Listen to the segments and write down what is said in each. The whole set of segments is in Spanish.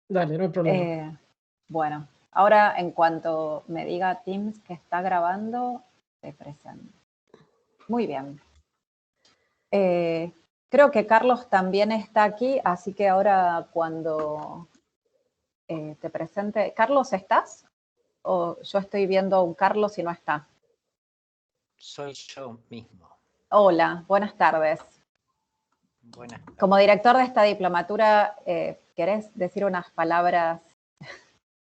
Dale, no hay problema. Bueno, ahora en cuanto me diga Teams que está grabando, te presento. Muy bien. Creo que Carlos también está aquí, así que ahora cuando te presente... Carlos, ¿estás? ¿O yo estoy viendo a un Carlos y no está? Soy yo mismo. Hola, buenas tardes. Buenas tardes. Como director de esta diplomatura, ¿querés decir unas palabras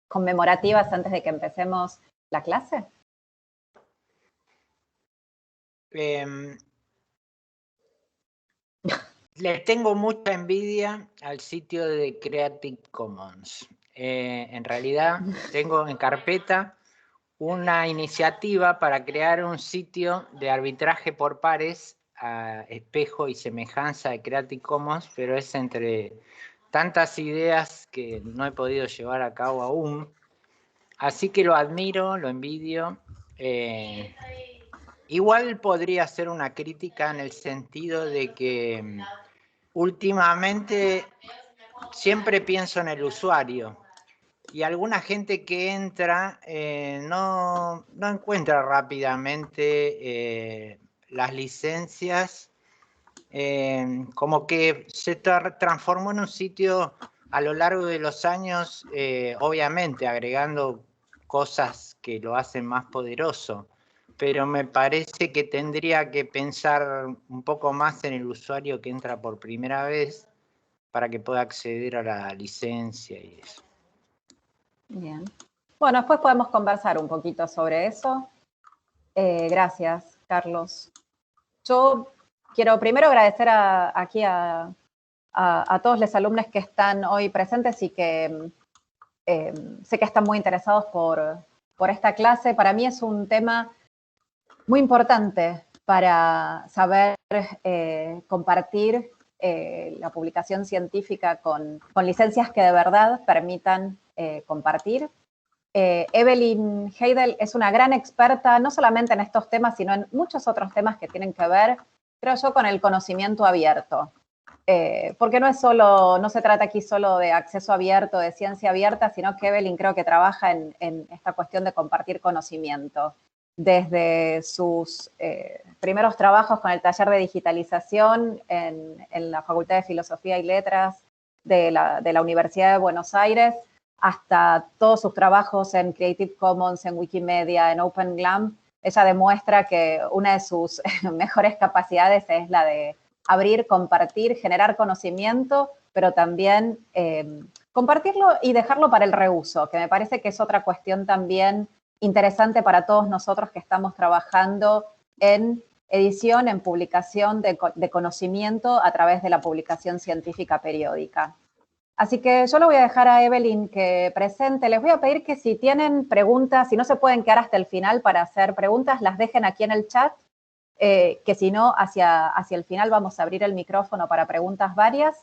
conmemorativas antes de que empecemos la clase? Le tengo mucha envidia al sitio de Creative Commons. En realidad tengo en carpeta una iniciativa para crear un sitio de arbitraje por pares a espejo y semejanza de Creative Commons, pero es entre tantas ideas que no he podido llevar a cabo aún. Así que lo admiro, lo envidio. Igual podría ser una crítica en el sentido de que últimamente siempre pienso en el usuario y alguna gente que entra no encuentra rápidamente las licencias, como que se transformó en un sitio a lo largo de los años, obviamente agregando cosas que lo hacen más poderoso, pero me parece que tendría que pensar un poco más en el usuario que entra por primera vez para que pueda acceder a la licencia y eso. Bien. Bueno, después podemos conversar un poquito sobre eso. Gracias, Carlos. Yo quiero primero agradecer aquí a todos los alumnos que están hoy presentes y que sé que están muy interesados por esta clase. Para mí es un tema muy importante para saber compartir la publicación científica con licencias que de verdad permitan compartir. Evelyn Heidel es una gran experta, no solamente en estos temas, sino en muchos otros temas que tienen que ver, creo yo, con el conocimiento abierto. Porque no se trata aquí solo de acceso abierto, de ciencia abierta, sino que Evelyn creo que trabaja en esta cuestión de compartir conocimiento. Desde sus primeros trabajos con el taller de digitalización en la Facultad de Filosofía y Letras de la Universidad de Buenos Aires, hasta todos sus trabajos en Creative Commons, en Wikimedia, en OpenGLAM, ella demuestra que una de sus mejores capacidades es la de abrir, compartir, generar conocimiento, pero también compartirlo y dejarlo para el reuso, que me parece que es otra cuestión también interesante para todos nosotros que estamos trabajando en edición, en publicación de conocimiento a través de la publicación científica periódica. Así que yo lo voy a dejar a Evelyn que presente. Les voy a pedir que si tienen preguntas, si no se pueden quedar hasta el final para hacer preguntas, las dejen aquí en el chat, que si no, hacia el final vamos a abrir el micrófono para preguntas varias.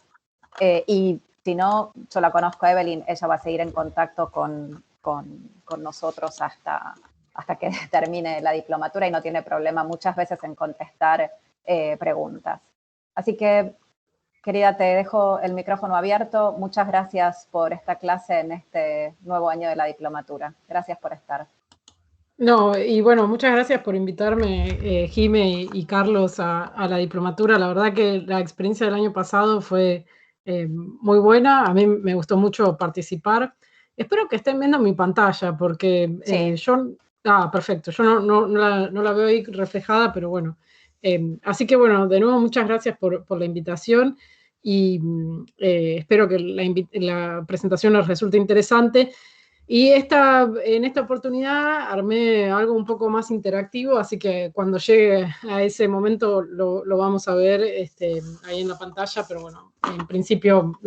Y si no, yo la conozco a Evelyn, ella va a seguir en contacto con nosotros hasta que termine la diplomatura y no tiene problema muchas veces en contestar preguntas. Así que, querida, te dejo el micrófono abierto. Muchas gracias por esta clase en este nuevo año de la diplomatura. Gracias por estar. No, y bueno, muchas gracias por invitarme, Jime y Carlos, a la diplomatura. La verdad que la experiencia del año pasado fue muy buena. A mí me gustó mucho participar. Espero que estén viendo mi pantalla porque Sí. yo... Ah, perfecto. Yo no la veo ahí reflejada, pero bueno. Así que bueno, de nuevo muchas gracias por la invitación y espero que la presentación les resulte interesante. Y en esta oportunidad armé algo un poco más interactivo, así que cuando llegue a ese momento lo vamos a ver ahí en la pantalla, pero bueno, en principio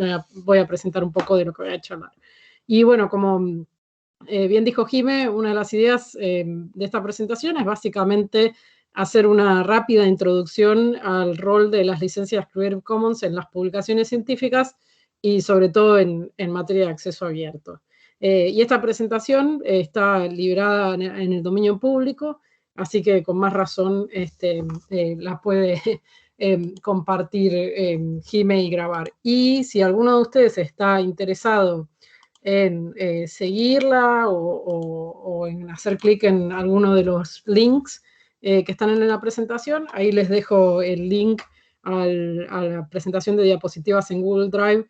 voy a presentar un poco de lo que voy a charlar. Y bueno, como bien dijo Jime, una de las ideas de esta presentación es básicamente hacer una rápida introducción al rol de las licencias Creative Commons en las publicaciones científicas y sobre todo en materia de acceso abierto. Y esta presentación está librada en el dominio público, así que con más razón la puede compartir Jime y grabar. Y si alguno de ustedes está interesado en seguirla o en hacer clic en alguno de los links que están en la presentación. Ahí les dejo el link a la presentación de diapositivas en Google Drive,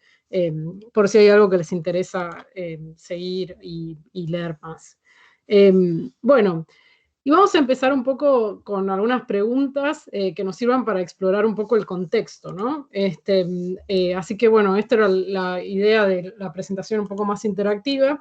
por si hay algo que les interesa seguir y leer más. Bueno, y vamos a empezar un poco con algunas preguntas que nos sirvan para explorar un poco el contexto, ¿no? Así que bueno, esta era la idea de la presentación un poco más interactiva.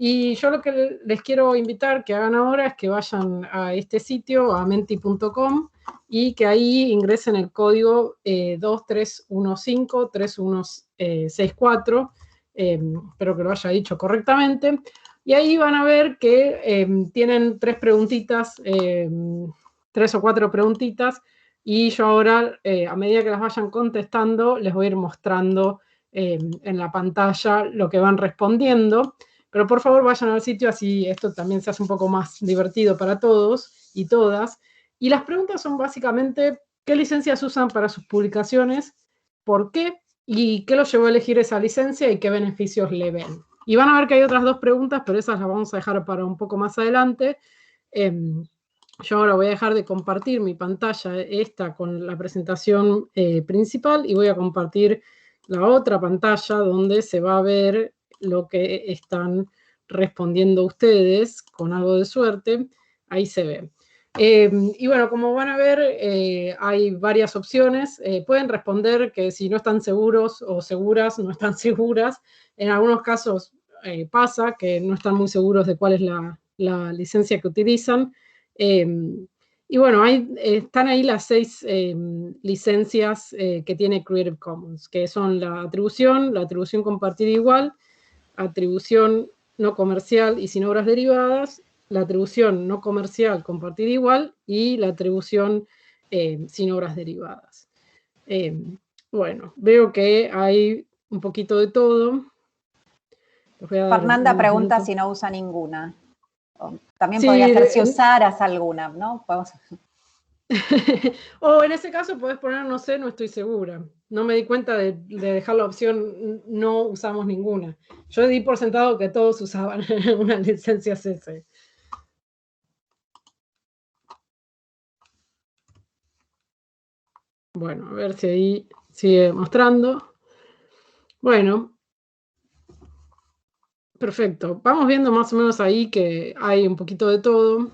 Y yo lo que les quiero invitar que hagan ahora es que vayan a este sitio, a menti.com, y que ahí ingresen el código 23153164, espero que lo haya dicho correctamente. Y ahí van a ver que tienen 3 preguntitas, 3 o 4 preguntitas, y yo ahora, a medida que las vayan contestando, les voy a ir mostrando en la pantalla lo que van respondiendo. Pero por favor vayan al sitio, así esto también se hace un poco más divertido para todos y todas. Y las preguntas son básicamente, ¿qué licencias usan para sus publicaciones? ¿Por qué? ¿Y qué los llevó a elegir esa licencia y qué beneficios le ven? Y van a ver que hay otras 2 preguntas, pero esas las vamos a dejar para un poco más adelante. Yo ahora voy a dejar de compartir mi pantalla esta con la presentación principal y voy a compartir la otra pantalla donde se va a ver lo que están respondiendo ustedes con algo de suerte. Ahí se ve. Y bueno, como van a ver, hay varias opciones. Pueden responder que si no están seguros o seguras, no están seguras. En algunos casos pasa que no están muy seguros de cuál es la licencia que utilizan. Y bueno, están ahí las 6 licencias que tiene Creative Commons, que son la atribución compartida igual, atribución no comercial y sin obras derivadas, la atribución no comercial compartida igual y la atribución sin obras derivadas. Bueno, veo que hay un poquito de todo. Fernanda pregunta si no usa ninguna. También sí, podría ser si usaras alguna, ¿no? Podemos... O en ese caso podés poner, no sé, no estoy segura. No me di cuenta de dejar la opción no usamos ninguna. Yo di por sentado que todos usaban una licencia CC. Bueno, a ver si ahí sigue mostrando. Bueno, perfecto. Vamos viendo más o menos ahí que hay un poquito de todo.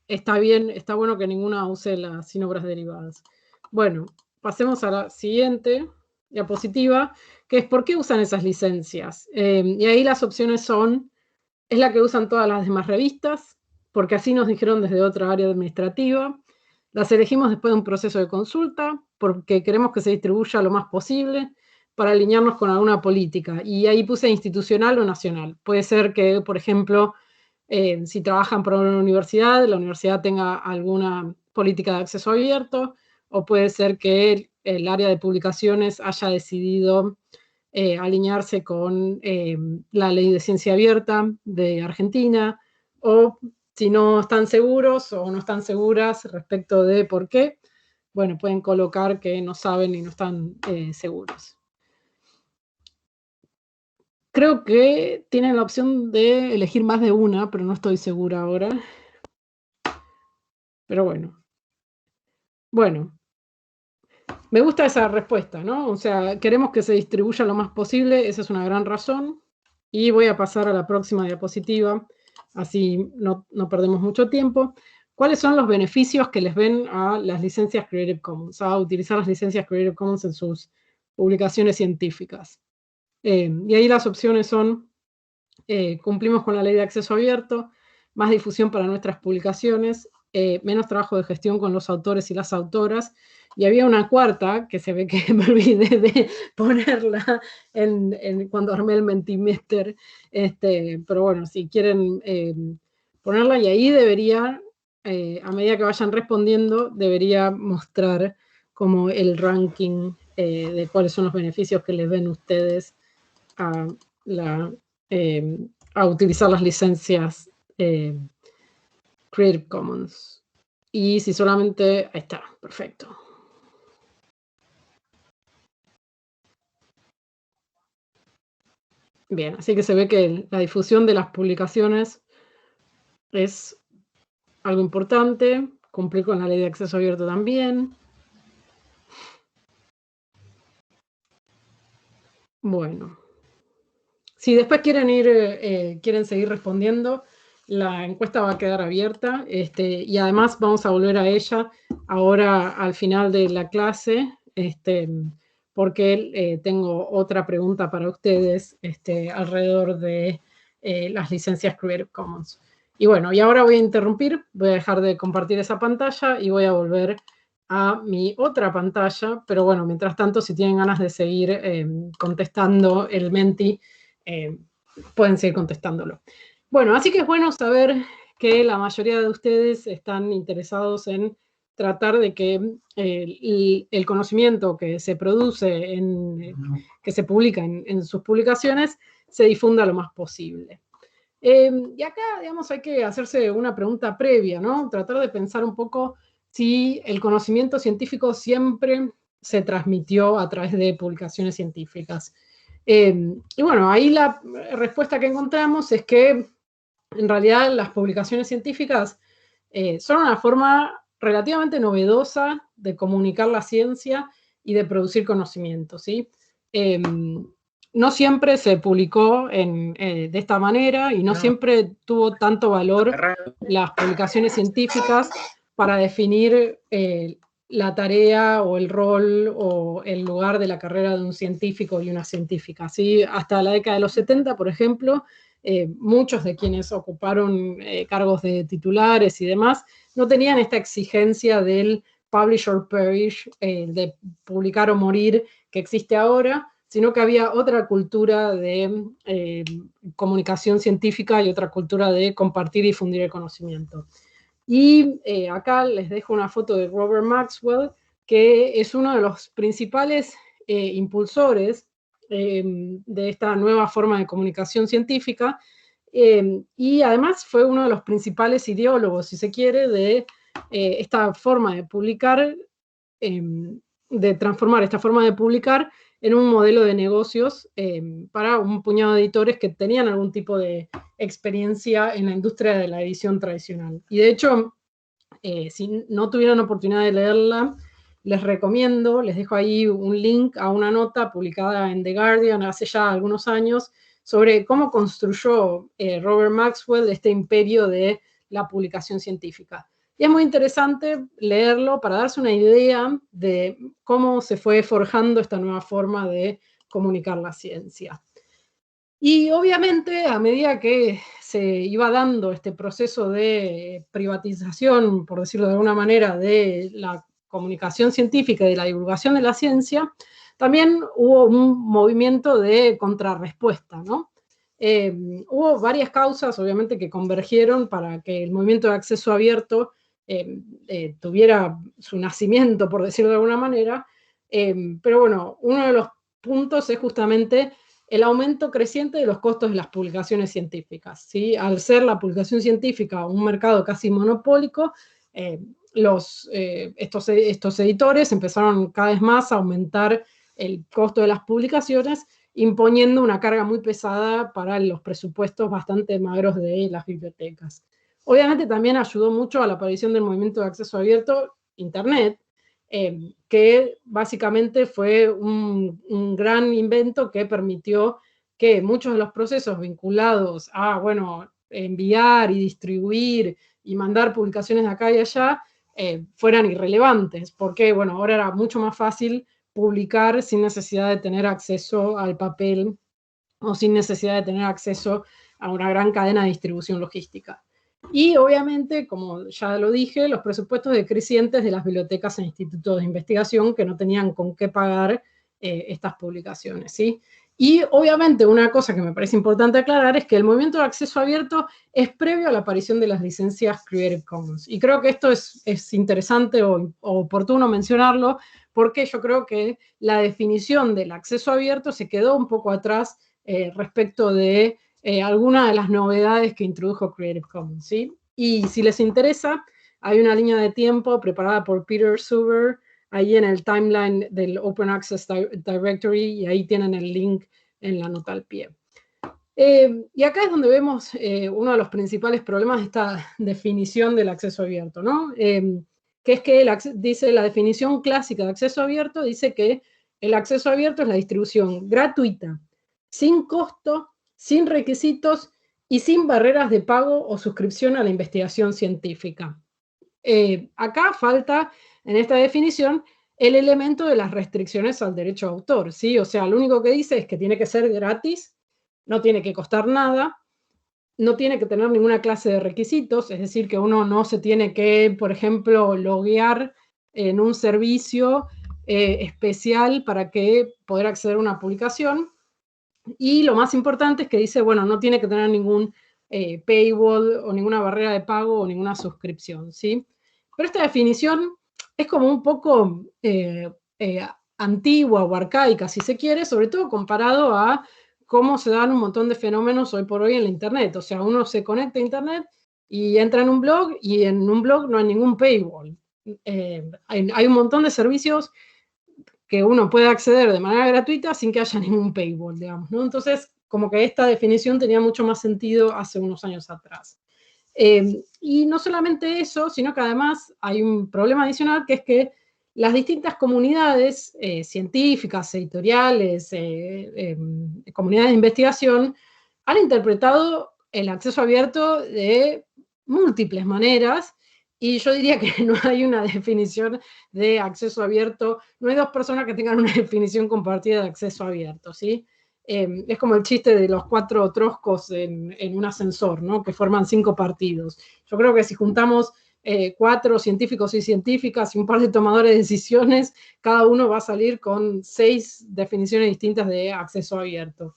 Está bien, está bueno que ninguna use las sin obras derivadas. Bueno, pasemos a la siguiente diapositiva, que es ¿por qué usan esas licencias? Y ahí las opciones son, es la que usan todas las demás revistas, porque así nos dijeron desde otra área administrativa. Las elegimos después de un proceso de consulta, porque queremos que se distribuya lo más posible para alinearnos con alguna política. Y ahí puse institucional o nacional. Puede ser que, por ejemplo, si trabajan para una universidad, la universidad tenga alguna política de acceso abierto, o puede ser que el área de publicaciones haya decidido alinearse con la ley de ciencia abierta de Argentina, o si no están seguros o no están seguras respecto de por qué, bueno, pueden colocar que no saben y no están seguros. Creo que tienen la opción de elegir más de una, pero no estoy segura ahora. Pero bueno. Bueno, me gusta esa respuesta, ¿no? O sea, queremos que se distribuya lo más posible, esa es una gran razón. Y voy a pasar a la próxima diapositiva, así no perdemos mucho tiempo. ¿Cuáles son los beneficios que les ven a las licencias Creative Commons, a utilizar las licencias Creative Commons en sus publicaciones científicas? Y ahí las opciones son, cumplimos con la ley de acceso abierto, más difusión para nuestras publicaciones, menos trabajo de gestión con los autores y las autoras, y había una cuarta, que se ve que me olvidé de ponerla cuando armé el Mentimeter, pero bueno, si quieren ponerla, y ahí debería, a medida que vayan respondiendo, debería mostrar como el ranking de cuáles son los beneficios que les ven ustedes a utilizar las licencias Creative Commons. Y si solamente, ahí está, perfecto. Bien, así que se ve que la difusión de las publicaciones es algo importante, cumplir con la ley de acceso abierto también. Bueno, si después quieren seguir respondiendo, la encuesta va a quedar abierta, y además vamos a volver a ella ahora al final de la clase, porque tengo otra pregunta para ustedes alrededor de las licencias Creative Commons. Y bueno, y ahora voy a interrumpir, voy a dejar de compartir esa pantalla y voy a volver a mi otra pantalla, pero bueno, mientras tanto, si tienen ganas de seguir contestando el Menti, pueden seguir contestándolo. Bueno, así que es bueno saber que la mayoría de ustedes están interesados en tratar de que el conocimiento que se produce, que se publica en sus publicaciones, se difunda lo más posible. Y acá, digamos, hay que hacerse una pregunta previa, ¿no? Tratar de pensar un poco si el conocimiento científico siempre se transmitió a través de publicaciones científicas. Y bueno, ahí la respuesta que encontramos es que en realidad las publicaciones científicas son una forma relativamente novedosa de comunicar la ciencia y de producir conocimiento, ¿sí? No siempre se publicó de esta manera y no siempre tuvo tanto valor las publicaciones científicas para definir la tarea o el rol o el lugar de la carrera de un científico y una científica, ¿sí? Hasta la década de los 70, por ejemplo, muchos de quienes ocuparon cargos de titulares y demás no tenían esta exigencia del publish or perish, de publicar o morir, que existe ahora, sino que había otra cultura de comunicación científica y otra cultura de compartir y difundir el conocimiento. Y acá les dejo una foto de Robert Maxwell, que es uno de los principales impulsores de esta nueva forma de comunicación científica, y además fue uno de los principales ideólogos, si se quiere, de esta forma de publicar, de transformar esta forma de publicar en un modelo de negocios para un puñado de editores que tenían algún tipo de experiencia en la industria de la edición tradicional. Y de hecho, si no tuvieron oportunidad de leerla, les recomiendo, les dejo ahí un link a una nota publicada en The Guardian hace ya algunos años sobre cómo construyó Robert Maxwell este imperio de la publicación científica. Y es muy interesante leerlo para darse una idea de cómo se fue forjando esta nueva forma de comunicar la ciencia. Y obviamente, a medida que se iba dando este proceso de privatización, por decirlo de alguna manera, de la comunicación científica y de la divulgación de la ciencia, también hubo un movimiento de contrarrespuesta, ¿no? Hubo varias causas, obviamente, que convergieron para que el movimiento de acceso abierto tuviera su nacimiento, por decirlo de alguna manera, pero bueno, uno de los puntos es justamente el aumento creciente de los costos de las publicaciones científicas, ¿sí? Al ser la publicación científica un mercado casi monopólico, estos editores empezaron cada vez más a aumentar el costo de las publicaciones, imponiendo una carga muy pesada para los presupuestos bastante magros de las bibliotecas. Obviamente también ayudó mucho a la aparición del movimiento de acceso abierto, Internet, que básicamente fue un gran invento que permitió que muchos de los procesos vinculados a, bueno, enviar y distribuir y mandar publicaciones de acá y allá fueran irrelevantes, porque, bueno, ahora era mucho más fácil publicar sin necesidad de tener acceso al papel o sin necesidad de tener acceso a una gran cadena de distribución logística. Y obviamente, como ya lo dije, los presupuestos decrecientes de las bibliotecas e institutos de investigación que no tenían con qué pagar estas publicaciones, ¿sí? Y obviamente una cosa que me parece importante aclarar es que el movimiento de acceso abierto es previo a la aparición de las licencias Creative Commons. Y creo que esto es interesante o oportuno mencionarlo porque yo creo que la definición del acceso abierto se quedó un poco atrás respecto de algunas de las novedades que introdujo Creative Commons, ¿sí? Y si les interesa, hay una línea de tiempo preparada por Peter Suber ahí en el timeline del Open Access Directory y ahí tienen el link en la nota al pie. Y acá es donde vemos uno de los principales problemas de esta definición del acceso abierto, ¿no? Que es que dice la definición clásica de acceso abierto, dice que el acceso abierto es la distribución gratuita, sin costo, sin requisitos y sin barreras de pago o suscripción a la investigación científica. Acá falta, en esta definición, el elemento de las restricciones al derecho de autor, ¿sí? O sea, lo único que dice es que tiene que ser gratis, no tiene que costar nada, no tiene que tener ninguna clase de requisitos, es decir, que uno no se tiene que, por ejemplo, loguear en un servicio especial para que poder acceder a una publicación. Y lo más importante es que dice, bueno, no tiene que tener ningún paywall o ninguna barrera de pago o ninguna suscripción, ¿sí? Pero esta definición es como un poco antigua o arcaica, si se quiere, sobre todo comparado a cómo se dan un montón de fenómenos hoy por hoy en la Internet. O sea, uno se conecta a Internet y entra en un blog y en un blog no hay ningún paywall. Hay un montón de servicios que uno puede acceder de manera gratuita sin que haya ningún paywall, digamos, ¿no? Entonces, como que esta definición tenía mucho más sentido hace unos años atrás. Y no solamente eso, sino que además hay un problema adicional, que es que las distintas comunidades científicas, editoriales, comunidades de investigación, han interpretado el acceso abierto de múltiples maneras, y yo diría que no hay una definición de acceso abierto, no hay dos personas que tengan una definición compartida de acceso abierto, ¿sí? Es como el chiste de los 4 troscos en un ascensor, ¿no? Que forman 5 partidos. Yo creo que si juntamos 4 científicos y científicas y un par de tomadores de decisiones, cada uno va a salir con 6 definiciones distintas de acceso abierto.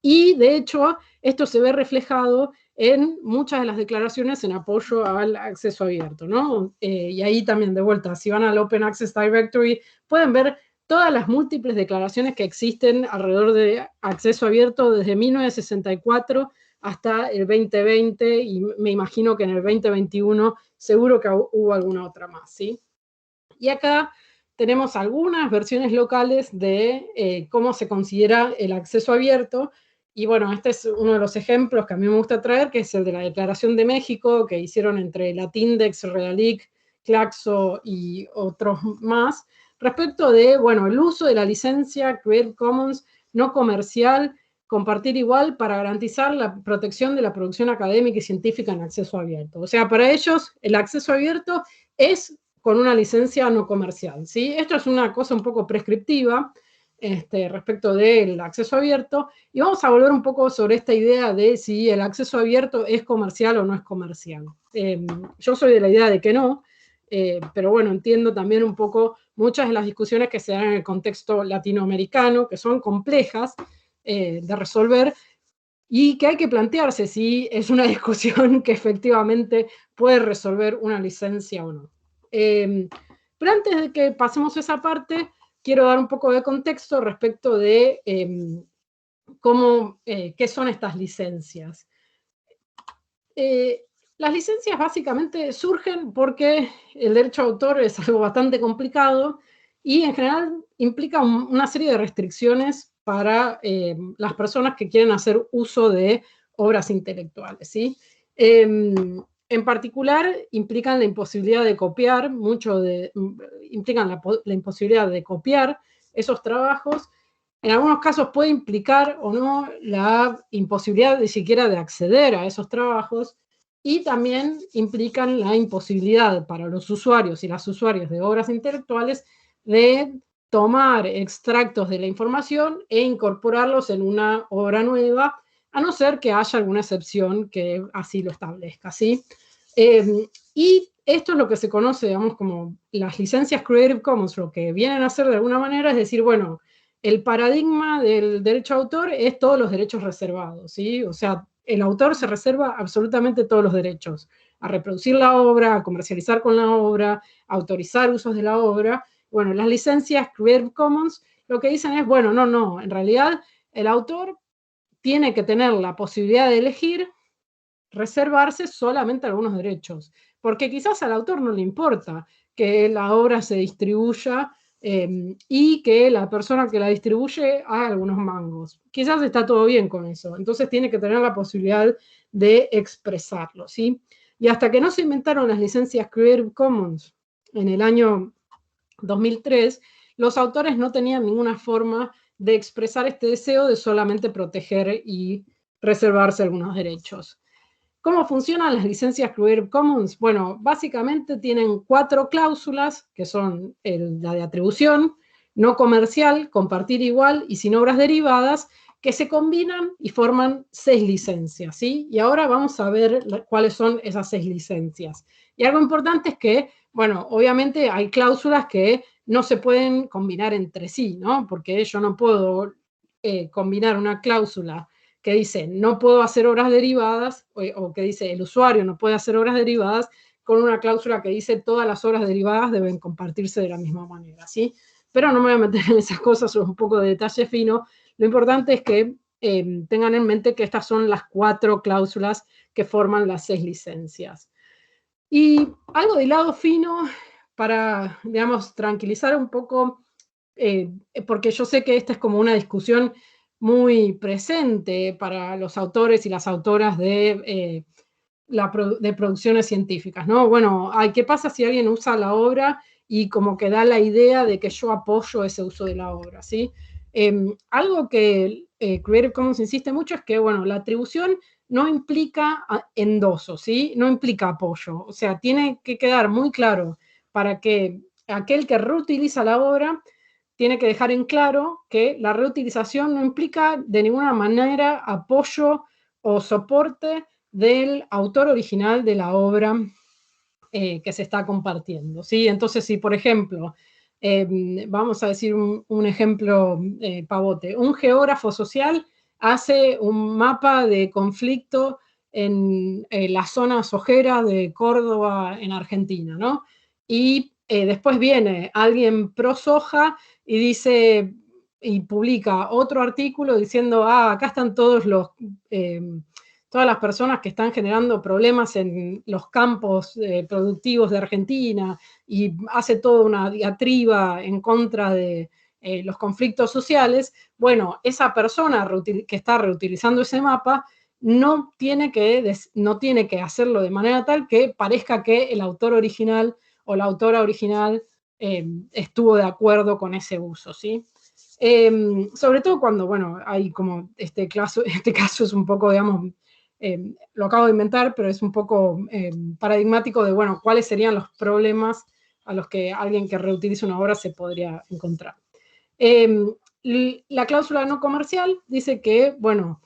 Y de hecho, esto se ve reflejado en muchas de las declaraciones en apoyo al acceso abierto, ¿no? Y ahí también, de vuelta, si van al Open Access Directory, pueden ver todas las múltiples declaraciones que existen alrededor de acceso abierto desde 1964 hasta el 2020, y me imagino que en el 2021 seguro que hubo alguna otra más, ¿sí? Y acá tenemos algunas versiones locales de cómo se considera el acceso abierto. Y bueno, este es uno de los ejemplos que a mí me gusta traer, que es el de la Declaración de México, que hicieron entre Latindex, Redalic, Claxo y otros más, respecto de, bueno, el uso de la licencia Creative Commons no comercial, compartir igual, para garantizar la protección de la producción académica y científica en acceso abierto. O sea, para ellos el acceso abierto es con una licencia no comercial, ¿sí? Esto es una cosa un poco prescriptiva respecto del acceso abierto, y vamos a volver un poco sobre esta idea de si el acceso abierto es comercial o no es comercial. Yo soy de la idea de que no, pero bueno, entiendo también un poco muchas de las discusiones que se dan en el contexto latinoamericano, que son complejas de resolver, y que hay que plantearse si es una discusión que efectivamente puede resolver una licencia o no. Pero antes de que pasemos a esa parte, quiero dar un poco de contexto respecto de qué son estas licencias. Las licencias básicamente surgen porque el derecho de autor es algo bastante complicado y en general implica una serie de restricciones para las personas que quieren hacer uso de obras intelectuales, ¿sí? En particular, implican la imposibilidad de copiar, implican la imposibilidad de copiar esos trabajos. En algunos casos puede implicar o no la imposibilidad de siquiera de acceder a esos trabajos, y también implican la imposibilidad para los usuarios y las usuarias de obras intelectuales de tomar extractos de la información e incorporarlos en una obra nueva, a no ser que haya alguna excepción que así lo establezca, ¿sí? Y esto es lo que se conoce, digamos, como las licencias Creative Commons. Lo que vienen a hacer de alguna manera es decir, bueno, el paradigma del derecho de autor es todos los derechos reservados, ¿sí? O sea, el autor se reserva absolutamente todos los derechos a reproducir la obra, a comercializar con la obra, a autorizar usos de la obra. Bueno, las licencias Creative Commons lo que dicen es, bueno, no, en realidad el autor tiene que tener la posibilidad de elegir reservarse solamente algunos derechos, porque quizás al autor no le importa que la obra se distribuya y que la persona que la distribuye haga algunos mangos. Quizás está todo bien con eso, entonces tiene que tener la posibilidad de expresarlo, ¿sí? Y hasta que no se inventaron las licencias Creative Commons en el año 2003, los autores no tenían ninguna forma de expresar este deseo de solamente proteger y reservarse algunos derechos. ¿Cómo funcionan las licencias Creative Commons? Bueno, básicamente tienen 4 cláusulas, que son la de atribución, no comercial, compartir igual y sin obras derivadas, que se combinan y forman 6 licencias, ¿sí? Y ahora vamos a ver cuáles son esas 6 licencias. Y algo importante es que, bueno, obviamente hay cláusulas que no se pueden combinar entre sí, ¿no? Porque yo no puedo combinar una cláusula que dice no puedo hacer obras derivadas, o que dice el usuario no puede hacer obras derivadas, con una cláusula que dice todas las obras derivadas deben compartirse de la misma manera, ¿sí? Pero no me voy a meter en esas cosas, es un poco de detalle fino. Lo importante es que tengan en mente que estas son las 4 cláusulas que forman las 6 licencias. Y algo de lado fino para, digamos, tranquilizar un poco, porque yo sé que esta es como una discusión muy presente para los autores y las autoras de producciones científicas, ¿no? Bueno, ¿qué pasa si alguien usa la obra y como que da la idea de que yo apoyo ese uso de la obra, ¿sí? Algo que Creative Commons insiste mucho es que, bueno, la atribución no implica endoso, ¿sí? No implica apoyo. O sea, tiene que quedar muy claro para que aquel que reutiliza la obra tiene que dejar en claro que la reutilización no implica de ninguna manera apoyo o soporte del autor original de la obra que se está compartiendo, ¿sí? Entonces, si por ejemplo, vamos a decir un ejemplo pavote, un geógrafo social hace un mapa de conflicto en la zona sojera de Córdoba en Argentina, ¿no? Y después viene alguien pro soja y dice y publica otro artículo diciendo, acá están todas las personas que están generando problemas en los campos productivos de Argentina, y hace toda una diatriba en contra de los conflictos sociales. Bueno, esa persona que está reutilizando ese mapa no tiene que hacerlo de manera tal que parezca que el autor original o la autora original estuvo de acuerdo con ese uso, ¿sí? Sobre todo cuando, bueno, hay como este caso es un poco, digamos, lo acabo de inventar, pero es un poco paradigmático de, bueno, cuáles serían los problemas a los que alguien que reutiliza una obra se podría encontrar. La cláusula no comercial dice que, bueno,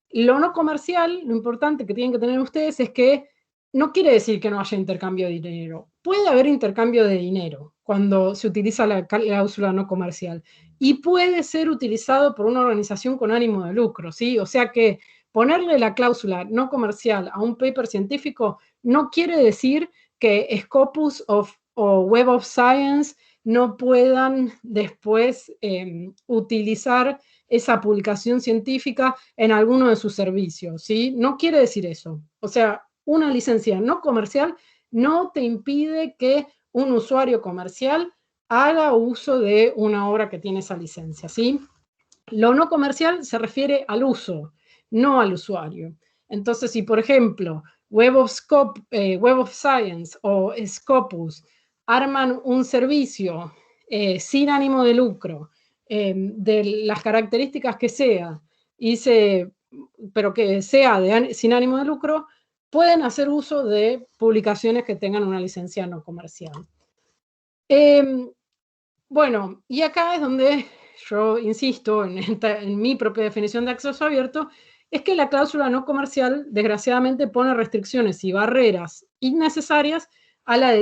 lo no comercial, lo importante que tienen que tener ustedes es que no quiere decir que no haya intercambio de dinero. Puede haber intercambio de dinero cuando se utiliza la cláusula no comercial, y puede ser utilizado por una organización con ánimo de lucro, ¿sí? O sea que ponerle la cláusula no comercial a un paper científico no quiere decir que Scopus o Web of Science no puedan después utilizar esa publicación científica en alguno de sus servicios, ¿sí? No quiere decir eso. O sea, una licencia no comercial no te impide que un usuario comercial haga uso de una obra que tiene esa licencia, ¿sí? Lo no comercial se refiere al uso, no al usuario. Entonces, si por ejemplo Web of Science o Scopus arman un servicio sin ánimo de lucro, de las características que sea, pero que sea sin ánimo de lucro, pueden hacer uso de publicaciones que tengan una licencia no comercial. Bueno, y acá es donde yo insisto en mi propia definición de acceso abierto, es que la cláusula no comercial desgraciadamente pone restricciones y barreras innecesarias a la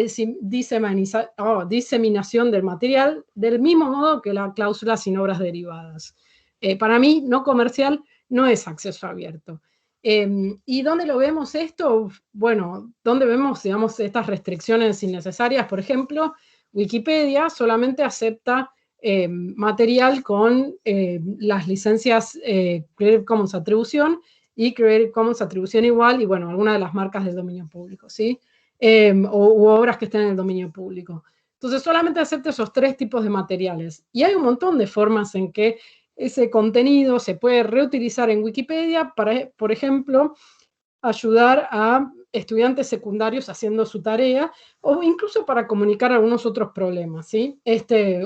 diseminación del material, del mismo modo que la cláusula sin obras derivadas. Para mí, no comercial no es acceso abierto. ¿Y dónde lo vemos esto? Bueno, ¿dónde vemos, digamos, estas restricciones innecesarias? Por ejemplo, Wikipedia solamente acepta material con las licencias Creative Commons Atribución y Creative Commons Atribución Igual, y bueno, algunas de las marcas del dominio público, ¿sí? U obras que estén en el dominio público. Entonces solamente acepta esos 3 tipos de materiales. Y hay un montón de formas en que ese contenido se puede reutilizar en Wikipedia para, por ejemplo, ayudar a estudiantes secundarios haciendo su tarea o incluso para comunicar algunos otros problemas, ¿sí?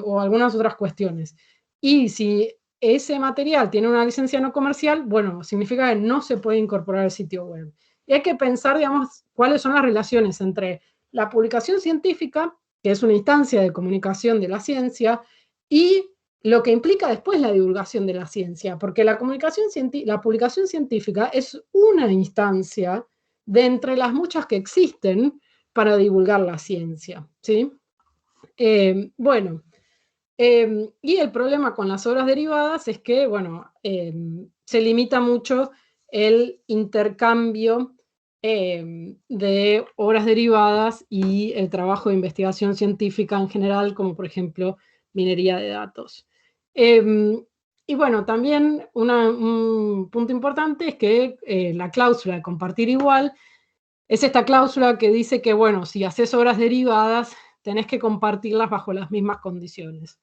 O algunas otras cuestiones. Y si ese material tiene una licencia no comercial, bueno, significa que no se puede incorporar al sitio web. Y hay que pensar, digamos, cuáles son las relaciones entre la publicación científica, que es una instancia de comunicación de la ciencia, y lo que implica después la divulgación de la ciencia, porque la publicación científica es una instancia de entre las muchas que existen para divulgar la ciencia, ¿sí? Bueno, y el problema con las obras derivadas es que, bueno, se limita mucho el intercambio de obras derivadas y el trabajo de investigación científica en general, como por ejemplo minería de datos. Y bueno, también un punto importante es que la cláusula de compartir igual es esta cláusula que dice que, bueno, si haces obras derivadas, tenés que compartirlas bajo las mismas condiciones.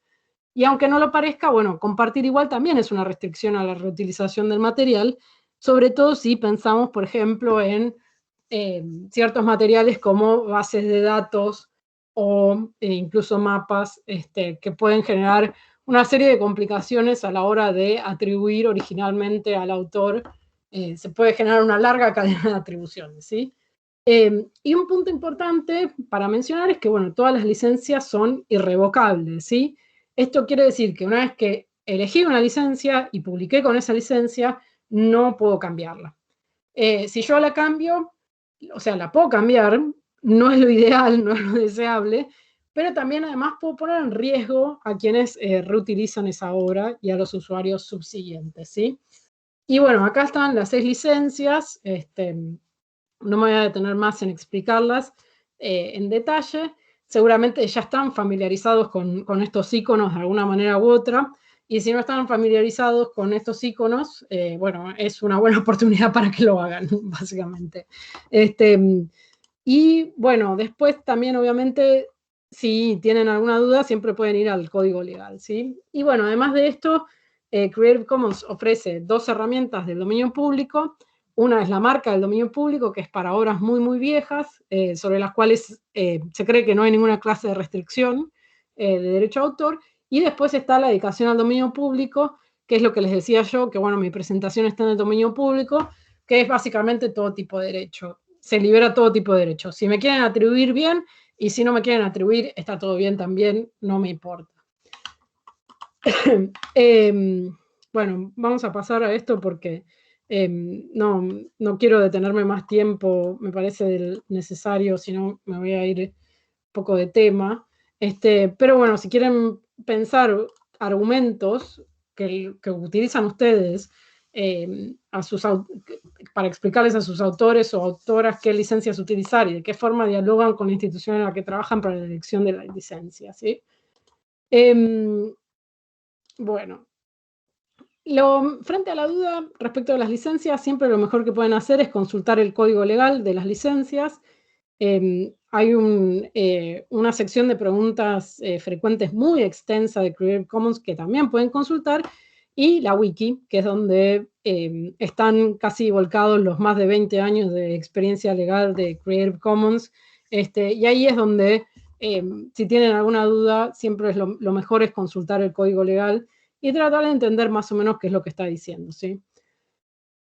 Y aunque no lo parezca, bueno, compartir igual también es una restricción a la reutilización del material, sobre todo si pensamos, por ejemplo, en ciertos materiales como bases de datos o incluso mapas que pueden generar una serie de complicaciones a la hora de atribuir originalmente al autor. Se puede generar una larga cadena de atribuciones, ¿sí? Y un punto importante para mencionar es que, bueno, todas las licencias son irrevocables, ¿sí? Esto quiere decir que una vez que elegí una licencia y publiqué con esa licencia, no puedo cambiarla. Si yo la cambio, o sea, la puedo cambiar, no es lo ideal, no es lo deseable, pero también además puedo poner en riesgo a quienes reutilizan esa obra y a los usuarios subsiguientes, ¿sí? Y bueno, acá están las 6 licencias, no me voy a detener más en explicarlas en detalle. Seguramente ya están familiarizados con estos iconos de alguna manera u otra. Y si no están familiarizados con estos iconos, bueno, es una buena oportunidad para que lo hagan, básicamente. Y bueno, después también, obviamente, si tienen alguna duda, siempre pueden ir al código legal, ¿sí? Y bueno, además de esto, Creative Commons ofrece 2 herramientas del dominio público. Una es la marca del dominio público, que es para obras muy, muy viejas, sobre las cuales se cree que no hay ninguna clase de restricción de derecho a autor. Y después está la dedicación al dominio público, que es lo que les decía yo, que bueno, mi presentación está en el dominio público, que es básicamente todo tipo de derecho. Se libera todo tipo de derechos. Si me quieren atribuir, bien, y si no me quieren atribuir, está todo bien también, no me importa. Bueno, vamos a pasar a esto porque no quiero detenerme más tiempo, me parece necesario, si no me voy a ir un poco de tema. Pero bueno, si quieren pensar argumentos que utilizan ustedes para explicarles a sus autores o autoras qué licencias utilizar y de qué forma dialogan con la institución en la que trabajan para la elección de la licencia, ¿sí? Bueno, frente a la duda respecto de las licencias, siempre lo mejor que pueden hacer es consultar el código legal de las licencias. Hay una sección de preguntas frecuentes muy extensa de Creative Commons que también pueden consultar, y la wiki, que es donde están casi volcados los más de 20 años de experiencia legal de Creative Commons, y ahí es donde, si tienen alguna duda, siempre lo mejor es consultar el código legal y tratar de entender más o menos qué es lo que está diciendo, ¿sí?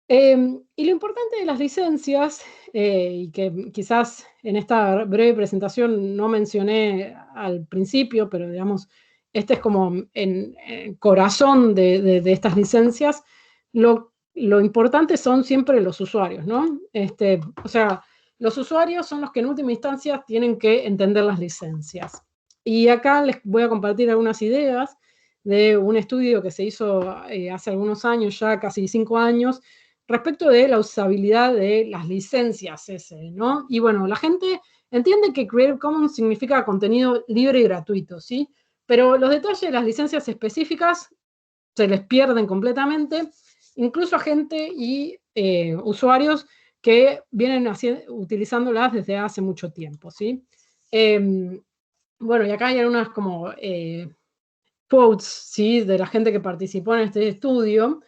Y lo importante de las licencias, y que quizás en esta breve presentación no mencioné al principio, pero digamos, este es como el corazón de estas licencias, lo importante son siempre los usuarios, ¿no? O sea, los usuarios son los que en última instancia tienen que entender las licencias. Y acá les voy a compartir algunas ideas de un estudio que se hizo hace algunos años, ya casi 5 años, respecto de la usabilidad de las licencias ¿no? Y bueno, la gente entiende que Creative Commons significa contenido libre y gratuito, ¿sí? Pero los detalles de las licencias específicas se les pierden completamente, incluso a gente y usuarios que vienen utilizándolas desde hace mucho tiempo, ¿sí? bueno, y acá hay algunas como quotes, ¿sí? De la gente que participó en este estudio.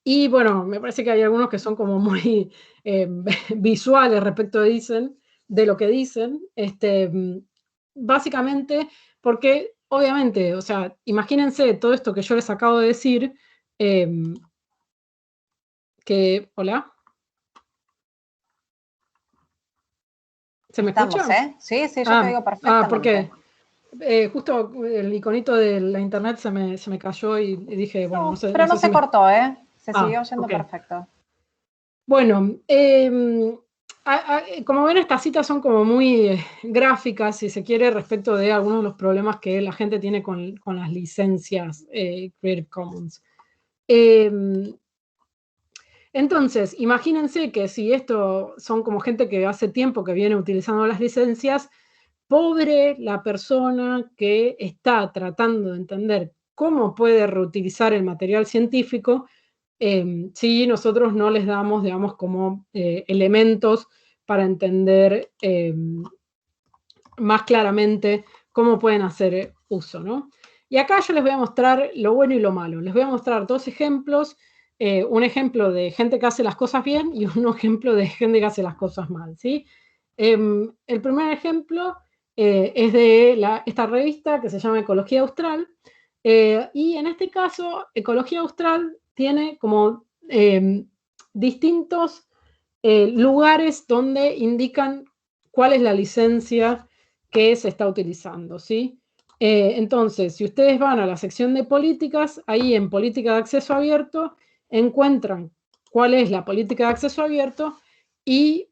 Y bueno, me parece que hay algunos que son como muy visuales respecto de lo que dicen. Básicamente, porque obviamente, o sea, imagínense todo esto que yo les acabo de decir, ¿hola? ¿Se me Estamos, escucha? ¿eh? Sí, sí, yo te digo perfectamente. Porque justo el iconito de la internet se me cayó y dije, bueno, no sé, Pero no no sé si se cortó, ¿eh? Se siguió oyendo ok. perfecto. Bueno, como ven, estas citas son como muy gráficas, si se quiere, respecto de algunos de los problemas que la gente tiene con las licencias Creative Commons. Entonces, imagínense que si esto son como gente que hace tiempo que viene utilizando las licencias, pobre la persona que está tratando de entender cómo puede reutilizar el material científico si nosotros no les damos, digamos, como elementos para entender más claramente cómo pueden hacer uso, ¿no? Y acá yo les voy a mostrar lo bueno y lo malo. Les voy a mostrar dos ejemplos, un ejemplo de gente que hace las cosas bien y un ejemplo de gente que hace las cosas mal, ¿sí? El primer ejemplo es de esta revista que se llama Ecología Austral, y en este caso, Ecología Austral tiene como distintos lugares donde indican cuál es la licencia que se está utilizando, ¿sí? Entonces, si ustedes van a la sección de políticas, ahí en política de acceso abierto, encuentran cuál es la política de acceso abierto y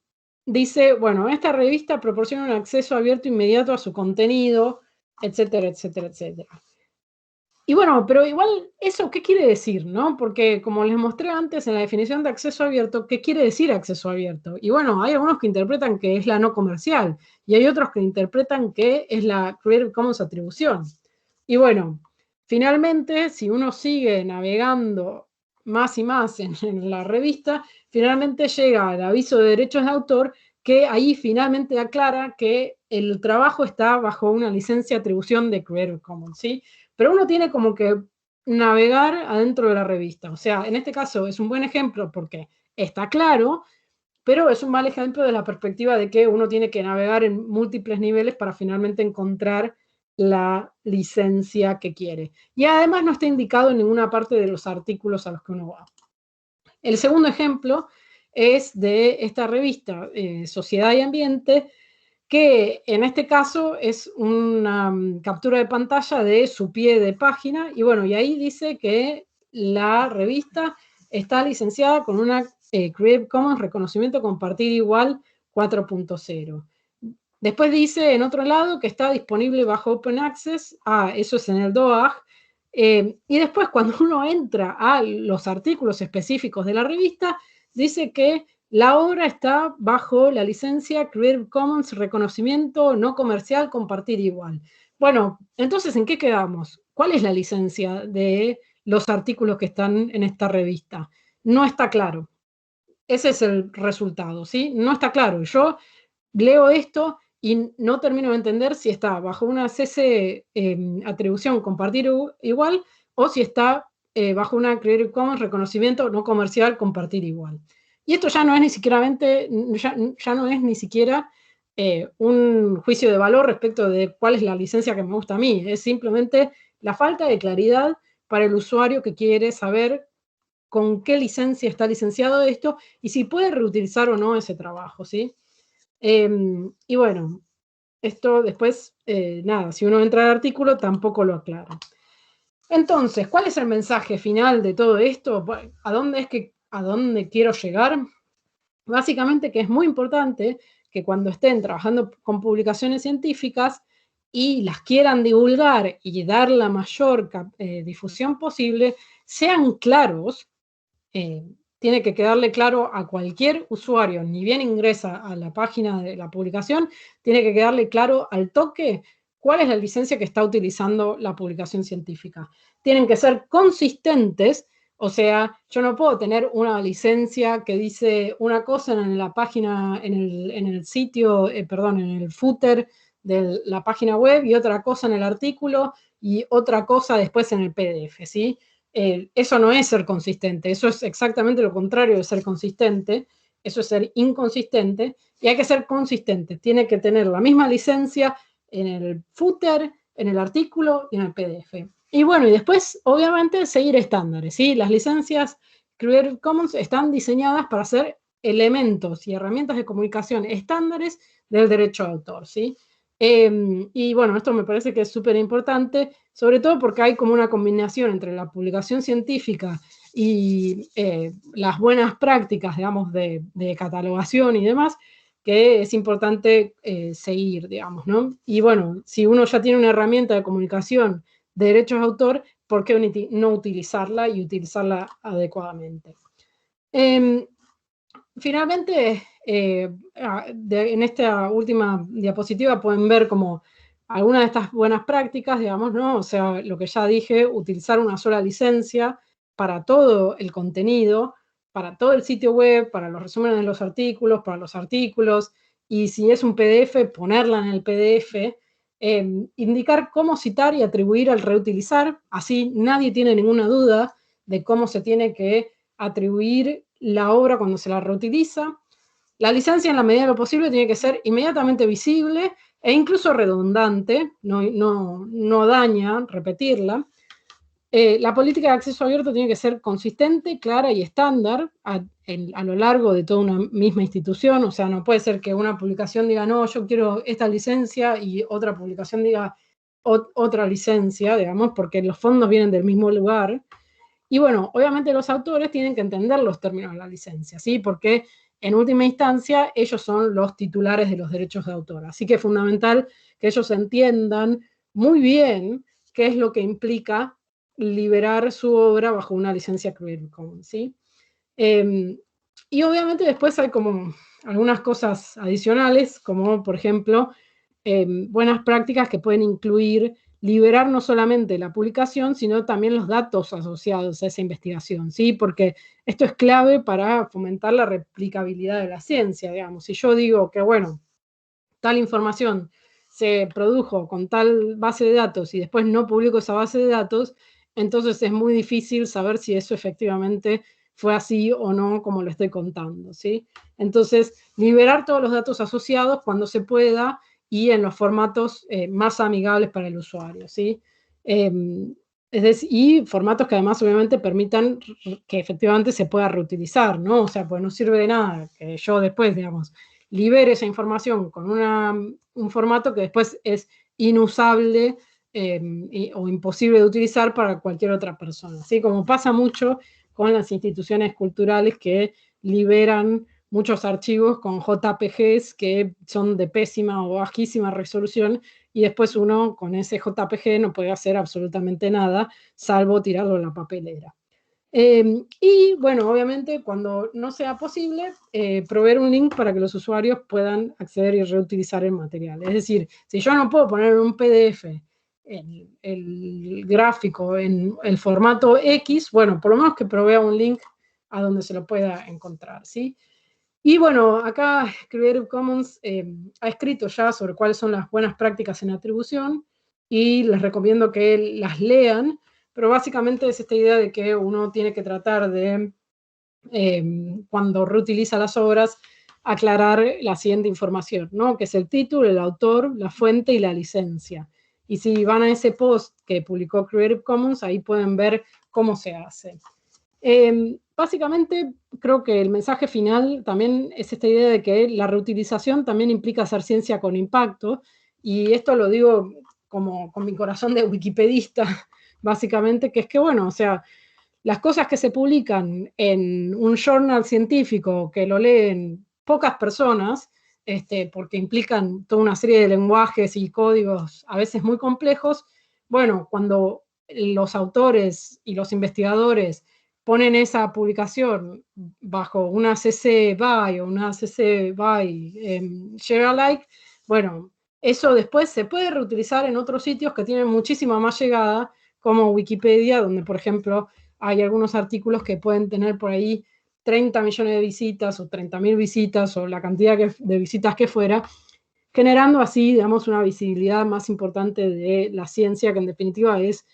dice, bueno, esta revista proporciona un acceso abierto inmediato a su contenido, etcétera, etcétera, etcétera. Y bueno, pero igual, ¿eso qué quiere decir, no? Porque como les mostré antes en la definición de acceso abierto, ¿qué quiere decir acceso abierto? Y bueno, hay algunos que interpretan que es la no comercial y hay otros que interpretan que es la Creative Commons atribución. Y bueno, finalmente, si uno sigue navegando más y más en la revista, finalmente llega al aviso de derechos de autor que ahí finalmente aclara que el trabajo está bajo una licencia de atribución de Creative Commons, ¿sí? Pero uno tiene como que navegar adentro de la revista. O sea, en este caso es un buen ejemplo porque está claro, pero es un mal ejemplo de la perspectiva de que uno tiene que navegar en múltiples niveles para finalmente encontrar la licencia que quiere. Y además no está indicado en ninguna parte de los artículos a los que uno va. El segundo ejemplo es de esta revista, Sociedad y Ambiente, que en este caso es una captura de pantalla de su pie de página, y bueno, y ahí dice que la revista está licenciada con una Creative Commons reconocimiento compartir igual 4.0. Después dice en otro lado que está disponible bajo Open Access, eso es en el DOAG, y después cuando uno entra a los artículos específicos de la revista, dice que la obra está bajo la licencia Creative Commons reconocimiento no comercial compartir igual. Bueno, entonces, ¿en qué quedamos? ¿Cuál es la licencia de los artículos que están en esta revista? No está claro. Ese es el resultado, ¿sí? No está claro. Yo leo esto y no termino de entender si está bajo una CC atribución compartir igual o si está bajo una Creative Commons reconocimiento no comercial compartir igual. Y esto ya no es ni siquiera, ya no es ni siquiera un juicio de valor respecto de cuál es la licencia que me gusta a mí. Es simplemente la falta de claridad para el usuario que quiere saber con qué licencia está licenciado esto y si puede reutilizar o no ese trabajo, ¿sí? Y bueno, esto después, nada, si uno entra al artículo tampoco lo aclara. Entonces, ¿cuál es el mensaje final de todo esto? ¿A dónde quiero llegar? Básicamente que es muy importante que cuando estén trabajando con publicaciones científicas y las quieran divulgar y dar la mayor difusión posible, sean claros. Tiene que quedarle claro a cualquier usuario, ni bien ingresa a la página de la publicación, tiene que quedarle claro al toque cuál es la licencia que está utilizando la publicación científica. Tienen que ser consistentes, o sea, yo no puedo tener una licencia que dice una cosa en la página, en el sitio, en el footer de la página web y otra cosa en el artículo y otra cosa después en el PDF, ¿sí? Eso no es ser consistente, eso es exactamente lo contrario de ser consistente, eso es ser inconsistente, y hay que ser consistente, tiene que tener la misma licencia en el footer, en el artículo y en el PDF. Y bueno, y después, obviamente, seguir estándares, ¿sí? Las licencias Creative Commons están diseñadas para ser elementos y herramientas de comunicación estándares del derecho de autor, ¿sí? Y bueno, esto me parece que es súper importante, sobre todo porque hay como una combinación entre la publicación científica y las buenas prácticas, digamos, de catalogación y demás, que es importante seguir, digamos, ¿no? Y bueno, si uno ya tiene una herramienta de comunicación de derechos de autor, ¿por qué no utilizarla y utilizarla adecuadamente? Finalmente, en esta última diapositiva pueden ver como algunas de estas buenas prácticas, digamos, ¿no? O sea, lo que ya dije, utilizar una sola licencia para todo el contenido, para todo el sitio web, para los resúmenes de los artículos, para los artículos, y si es un PDF, ponerla en el PDF, indicar cómo citar y atribuir al reutilizar, así nadie tiene ninguna duda de cómo se tiene que atribuir la obra cuando se la reutiliza. La licencia, en la medida de lo posible, tiene que ser inmediatamente visible e incluso redundante, no daña repetirla. La política de acceso abierto tiene que ser consistente, clara y estándar a lo largo de toda una misma institución. O sea, no puede ser que una publicación diga, no, yo quiero esta licencia, y otra publicación diga otra licencia, digamos, porque los fondos vienen del mismo lugar. Y bueno, obviamente los autores tienen que entender los términos de la licencia, ¿sí? Porque en última instancia ellos son los titulares de los derechos de autor. Así que es fundamental que ellos entiendan muy bien qué es lo que implica liberar su obra bajo una licencia Creative Commons, ¿sí? Y obviamente después hay como algunas cosas adicionales, como por ejemplo, buenas prácticas que pueden incluir liberar no solamente la publicación, sino también los datos asociados a esa investigación, ¿sí? Porque esto es clave para fomentar la replicabilidad de la ciencia, digamos. Si yo digo que, bueno, tal información se produjo con tal base de datos y después no publico esa base de datos, entonces es muy difícil saber si eso efectivamente fue así o no como lo estoy contando, ¿sí? Entonces, liberar todos los datos asociados cuando se pueda y en los formatos más amigables para el usuario, ¿sí? Es decir, y formatos que además obviamente permitan que efectivamente se pueda reutilizar, ¿no? O sea, pues no sirve de nada que yo después, digamos, libere esa información con un formato que después es inusable o imposible de utilizar para cualquier otra persona. Así como pasa mucho con las instituciones culturales que liberan muchos archivos con JPGs que son de pésima o bajísima resolución, y después uno con ese JPG no puede hacer absolutamente nada, salvo tirarlo en la papelera. Y bueno, obviamente cuando no sea posible, proveer un link para que los usuarios puedan acceder y reutilizar el material. Es decir, si yo no puedo poner en un PDF el gráfico en el formato X, bueno, por lo menos que provea un link a donde se lo pueda encontrar, ¿sí? Y bueno, acá Creative Commons ha escrito ya sobre cuáles son las buenas prácticas en atribución, y les recomiendo que las lean, pero básicamente es esta idea de que uno tiene que tratar de, cuando reutiliza las obras, aclarar la siguiente información, ¿no? Que es el título, el autor, la fuente y la licencia. Y si van a ese post que publicó Creative Commons, ahí pueden ver cómo se hace. Básicamente, creo que el mensaje final también es esta idea de que la reutilización también implica hacer ciencia con impacto, y esto lo digo como con mi corazón de wikipedista, básicamente, que es que, bueno, o sea, las cosas que se publican en un journal científico que lo leen pocas personas, porque implican toda una serie de lenguajes y códigos a veces muy complejos, bueno, cuando los autores y los investigadores ponen esa publicación bajo una CC BY o una CC BY share alike, bueno, eso después se puede reutilizar en otros sitios que tienen muchísima más llegada, como Wikipedia, donde, por ejemplo, hay algunos artículos que pueden tener por ahí 30 millones de visitas o 30.000 visitas o la cantidad de visitas que fuera, generando así, digamos, una visibilidad más importante de la ciencia, que en definitiva es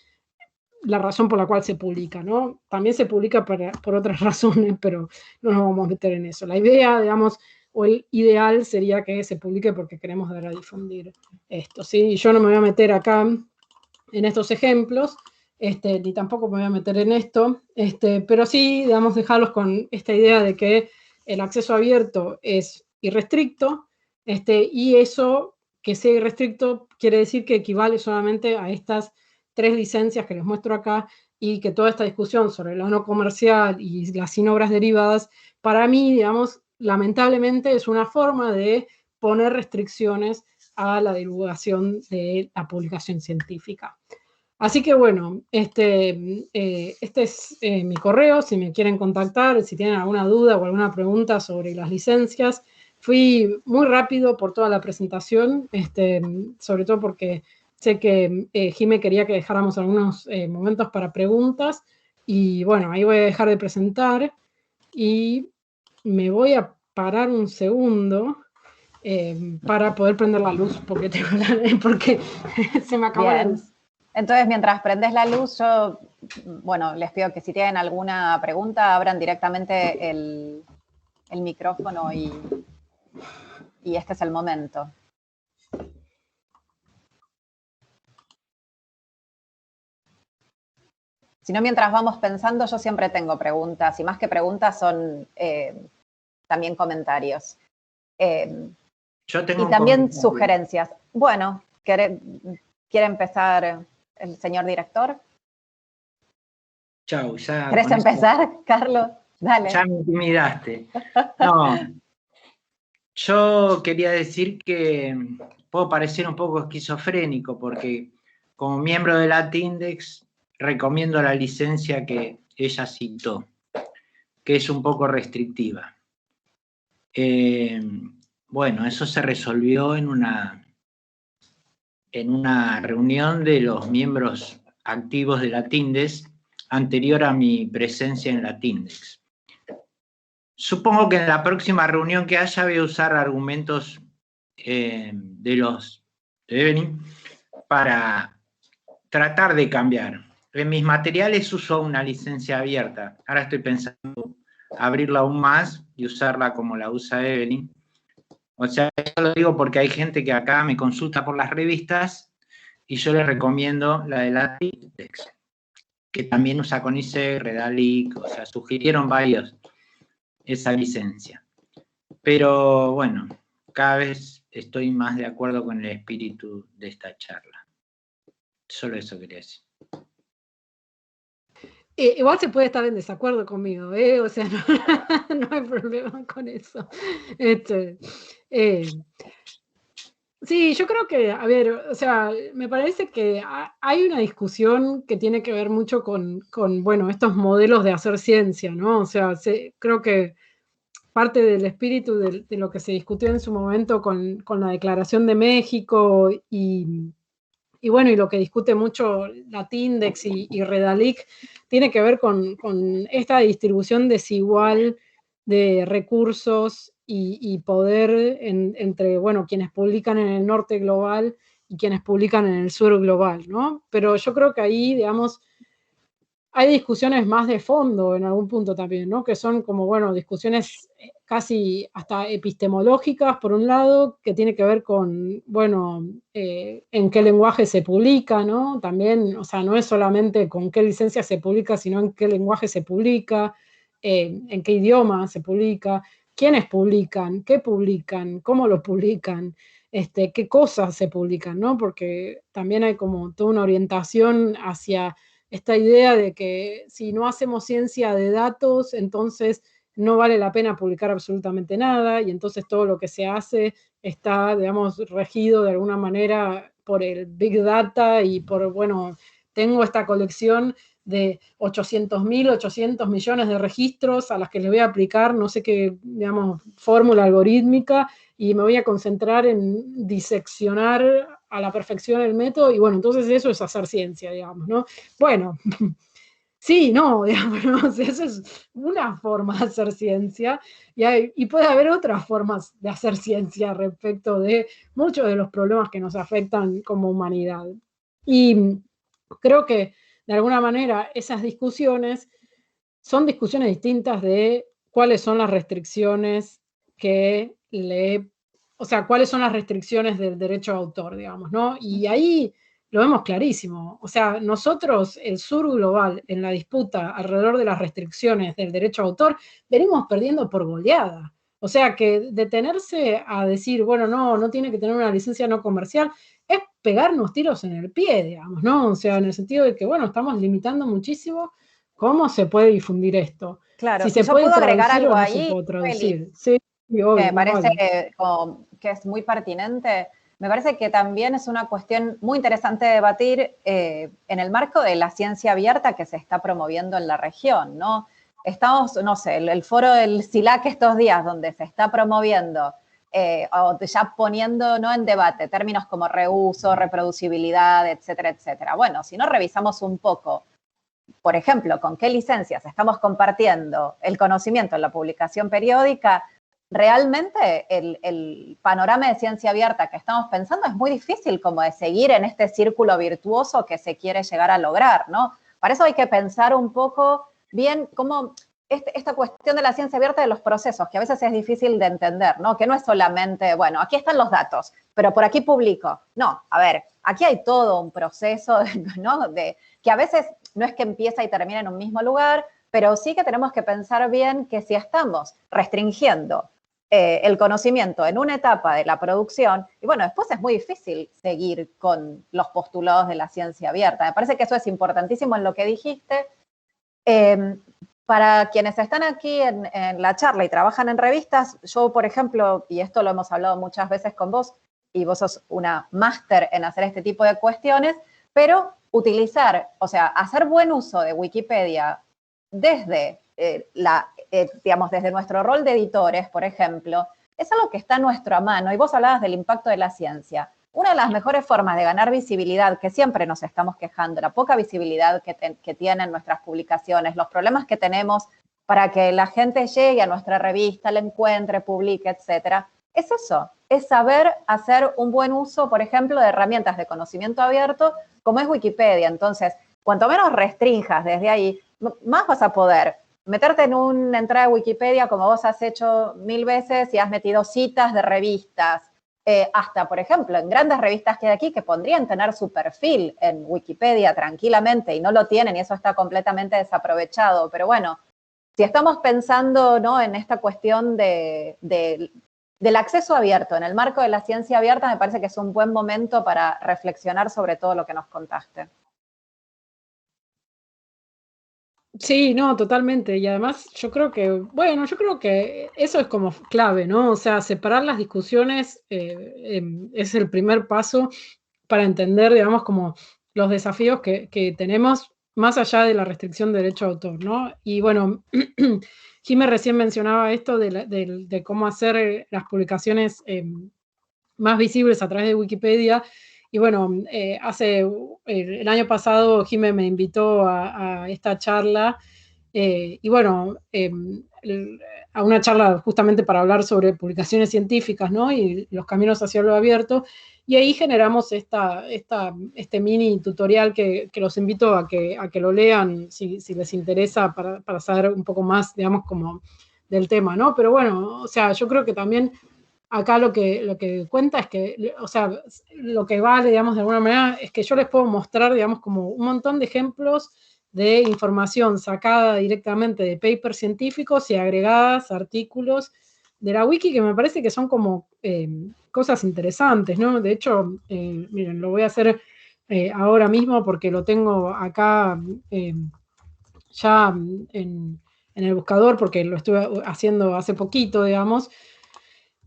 la razón por la cual se publica, ¿no? También se publica por otras razones, pero no nos vamos a meter en eso. La idea, digamos, o el ideal sería que se publique porque queremos dar a difundir esto, ¿sí? Yo no me voy a meter acá en estos ejemplos, ni tampoco me voy a meter en esto, pero sí, digamos, dejarlos con esta idea de que el acceso abierto es irrestricto, y eso, que sea irrestricto, quiere decir que equivale solamente a estas 3 licencias que les muestro acá, y que toda esta discusión sobre lo no comercial y las sin obras derivadas, para mí, digamos, lamentablemente es una forma de poner restricciones a la divulgación de la publicación científica. Así que bueno, este es mi correo, si me quieren contactar, si tienen alguna duda o alguna pregunta sobre las licencias. Fui muy rápido por toda la presentación, sobre todo porque sé que Jime quería que dejáramos algunos momentos para preguntas, y bueno, ahí voy a dejar de presentar y me voy a parar un segundo para poder prender la luz, porque porque se me acabó la luz. Entonces, mientras prendes la luz, yo, bueno, les pido que si tienen alguna pregunta, abran directamente el micrófono y este es el momento. Si no, mientras vamos pensando, yo siempre tengo preguntas, y más que preguntas son también comentarios. Yo tengo y también sugerencias. Bueno, ¿quiere empezar el señor director? Chau, ya. ¿Querés empezar, Carlos? Dale. Ya me intimidaste. No, yo quería decir que puedo parecer un poco esquizofrénico, porque como miembro de Latindex recomiendo la licencia que ella citó, que es un poco restrictiva. Bueno, eso se resolvió en una reunión de los miembros activos de Latindex anterior a mi presencia en Latindex. Supongo que en la próxima reunión que haya voy a usar argumentos de los de Evelyn para tratar de cambiar. En mis materiales uso una licencia abierta. Ahora estoy pensando abrirla aún más y usarla como la usa Evelyn. O sea, yo lo digo porque hay gente que acá me consulta por las revistas y yo les recomiendo la de Latindex, que también usa CONICET, Redalic, o sea, sugirieron varios esa licencia. Pero bueno, cada vez estoy más de acuerdo con el espíritu de esta charla. Solo eso quería decir. Igual se puede estar en desacuerdo conmigo, o sea, no hay problema con eso. Sí, yo creo que, a ver, o sea, me parece que hay una discusión que tiene que ver mucho con bueno, estos modelos de hacer ciencia, ¿no? O sea, creo que parte del espíritu de lo que se discutió en su momento con la Declaración de México y bueno, y lo que discute mucho Latindex y Redalic, tiene que ver con esta distribución desigual de recursos y poder entre, bueno, quienes publican en el norte global y quienes publican en el sur global, ¿no? Pero yo creo que ahí, digamos, hay discusiones más de fondo en algún punto también, ¿no? Que son como, bueno, discusiones casi hasta epistemológicas, por un lado, que tiene que ver con, bueno, en qué lenguaje se publica, ¿no? También, o sea, no es solamente con qué licencia se publica, sino en qué lenguaje se publica, en qué idioma se publica, quiénes publican, qué publican, cómo lo publican, qué cosas se publican, ¿no? Porque también hay como toda una orientación hacia esta idea de que si no hacemos ciencia de datos, entonces no vale la pena publicar absolutamente nada, y entonces todo lo que se hace está, digamos, regido de alguna manera por el Big Data y por, bueno, tengo esta colección de 800 millones de registros a las que le voy a aplicar no sé qué, digamos, fórmula algorítmica, y me voy a concentrar en diseccionar a la perfección el método, y bueno, entonces eso es hacer ciencia, digamos, ¿no? Bueno, Sí, no, digamos, ¿no? O sea, esa es una forma de hacer ciencia y puede haber otras formas de hacer ciencia respecto de muchos de los problemas que nos afectan como humanidad. Y creo que de alguna manera esas discusiones son discusiones distintas de cuáles son las restricciones o sea, cuáles son las restricciones del derecho de autor, digamos, ¿no? Y ahí lo vemos clarísimo. O sea, nosotros, el sur global, en la disputa alrededor de las restricciones del derecho de autor, venimos perdiendo por goleada. O sea, que detenerse a decir, bueno, no tiene que tener una licencia no comercial, es pegarnos tiros en el pie, digamos, ¿no? O sea, en el sentido de que, bueno, estamos limitando muchísimo cómo se puede difundir esto. Claro, Si si se yo puede puedo agregar traducir algo o no se ahí, puede Feli, traducir. Sí, sí, que obvio, me más parece vale. que es muy pertinente, me parece que también es una cuestión muy interesante de debatir en el marco de la ciencia abierta que se está promoviendo en la región, ¿no? Estamos, no sé, el foro del CILAC estos días, donde se está promoviendo o ya poniendo, ¿no?, en debate términos como reuso, reproducibilidad, etcétera, etcétera. Bueno, si no revisamos un poco, por ejemplo, con qué licencias estamos compartiendo el conocimiento en la publicación periódica, realmente el panorama de ciencia abierta que estamos pensando es muy difícil como de seguir en este círculo virtuoso que se quiere llegar a lograr, ¿no? Para eso hay que pensar un poco bien cómo esta cuestión de la ciencia abierta de los procesos, que a veces es difícil de entender, ¿no? Que no es solamente, bueno, aquí están los datos, pero por aquí publico. No, a ver, aquí hay todo un proceso, ¿no?, que a veces no es que empieza y termina en un mismo lugar, pero sí que tenemos que pensar bien que si estamos restringiendo el conocimiento en una etapa de la producción, y bueno, después es muy difícil seguir con los postulados de la ciencia abierta. Me parece que eso es importantísimo en lo que dijiste. Para quienes están aquí en la charla y trabajan en revistas, yo, por ejemplo, y esto lo hemos hablado muchas veces con vos, y vos sos una máster en hacer este tipo de cuestiones, pero utilizar, o sea, hacer buen uso de Wikipedia desde, digamos, desde nuestro rol de editores, por ejemplo, es algo que está a nuestra mano. Y vos hablabas del impacto de la ciencia. Una de las mejores formas de ganar visibilidad, que siempre nos estamos quejando, la poca visibilidad que tienen nuestras publicaciones, los problemas que tenemos para que la gente llegue a nuestra revista, la encuentre, publique, etcétera, es eso, es saber hacer un buen uso, por ejemplo, de herramientas de conocimiento abierto, como es Wikipedia. Entonces, cuanto menos restrinjas desde ahí, más vas a poder meterte en una entrada de Wikipedia como vos has hecho 1000 veces y has metido citas de revistas, hasta, por ejemplo, en grandes revistas que hay aquí que podrían tener su perfil en Wikipedia tranquilamente y no lo tienen y eso está completamente desaprovechado. Pero bueno, si estamos pensando, ¿no?, en esta cuestión del acceso abierto, en el marco de la ciencia abierta, me parece que es un buen momento para reflexionar sobre todo lo que nos contaste. Sí, no, totalmente. Y además yo creo que eso es como clave, ¿no? O sea, separar las discusiones es el primer paso para entender, digamos, como los desafíos que tenemos más allá de la restricción de derecho de autor, ¿no? Y bueno, Jimé recién mencionaba esto de cómo hacer las publicaciones más visibles a través de Wikipedia. Y bueno, el año pasado Jimé me invitó a esta charla y bueno, a una charla justamente para hablar sobre publicaciones científicas, ¿no?, y los caminos hacia lo abierto, y ahí generamos este mini tutorial que los invito a que lo lean si les interesa para saber un poco más, digamos, como del tema, ¿no? Pero bueno, o sea, yo creo que también acá lo que cuenta es que, o sea, lo que vale, digamos, de alguna manera, es que yo les puedo mostrar, digamos, como un montón de ejemplos de información sacada directamente de papers científicos y agregadas a artículos de la wiki, que me parece que son como cosas interesantes, ¿no? De hecho, miren, lo voy a hacer ahora mismo porque lo tengo acá ya en el buscador, porque lo estuve haciendo hace poquito, digamos,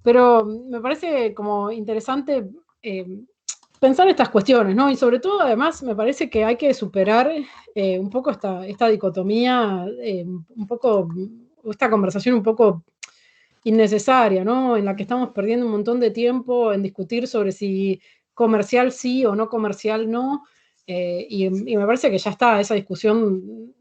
pero me parece como interesante pensar estas cuestiones, ¿no? Y sobre todo, además, me parece que hay que superar un poco esta dicotomía, un poco, esta conversación un poco innecesaria, ¿no? En la que estamos perdiendo un montón de tiempo en discutir sobre si comercial sí o no comercial no. y me parece que ya está, esa discusión,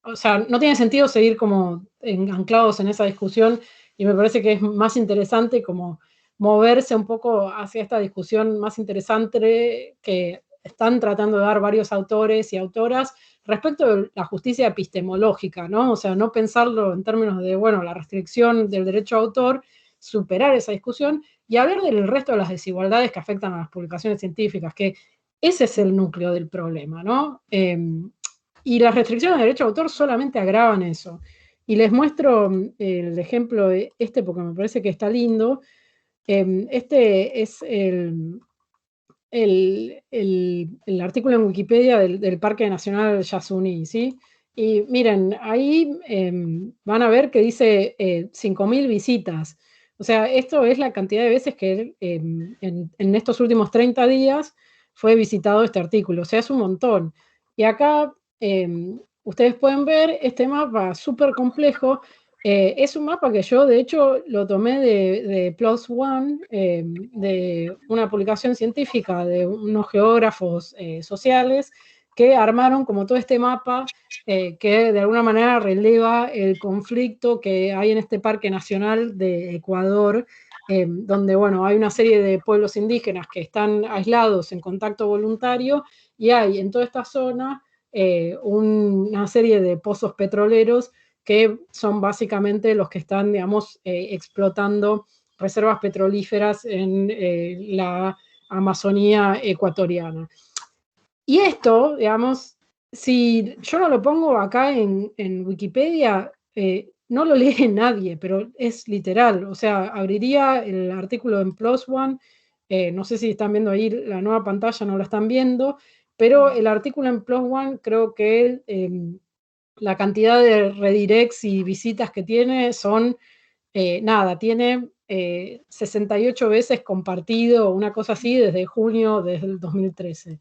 o sea, no tiene sentido seguir como anclados en esa discusión, y me parece que es más interesante como moverse un poco hacia esta discusión más interesante que están tratando de dar varios autores y autoras respecto de la justicia epistemológica, ¿no? O sea, no pensarlo en términos de, bueno, la restricción del derecho a autor, superar esa discusión y hablar del resto de las desigualdades que afectan a las publicaciones científicas, que ese es el núcleo del problema, ¿no? Y las restricciones de derecho a autor solamente agravan eso. Y les muestro el ejemplo de este porque me parece que está lindo. Este es el artículo en Wikipedia del Parque Nacional Yasuní, ¿sí? Y miren, ahí van a ver que dice 5.000 visitas. O sea, esto es la cantidad de veces que en estos últimos 30 días fue visitado este artículo. O sea, es un montón. Y acá ustedes pueden ver este mapa súper complejo. Es un mapa que yo, de hecho, lo tomé de PLOS ONE, de una publicación científica de unos geógrafos sociales que armaron como todo este mapa que de alguna manera releva el conflicto que hay en este Parque Nacional de Ecuador, donde, bueno, hay una serie de pueblos indígenas que están aislados en contacto voluntario y hay en toda esta zona una serie de pozos petroleros que son básicamente los que están, digamos, explotando reservas petrolíferas en la Amazonía ecuatoriana. Y esto, digamos, si yo no lo pongo acá en Wikipedia, no lo lee nadie, pero es literal. O sea, abriría el artículo en PLOS ONE, no sé si están viendo ahí la nueva pantalla, no la están viendo, pero el artículo en PLOS ONE creo que la cantidad de redirects y visitas que tiene son, nada, tiene 68 veces compartido, una cosa así, desde junio, desde el 2013.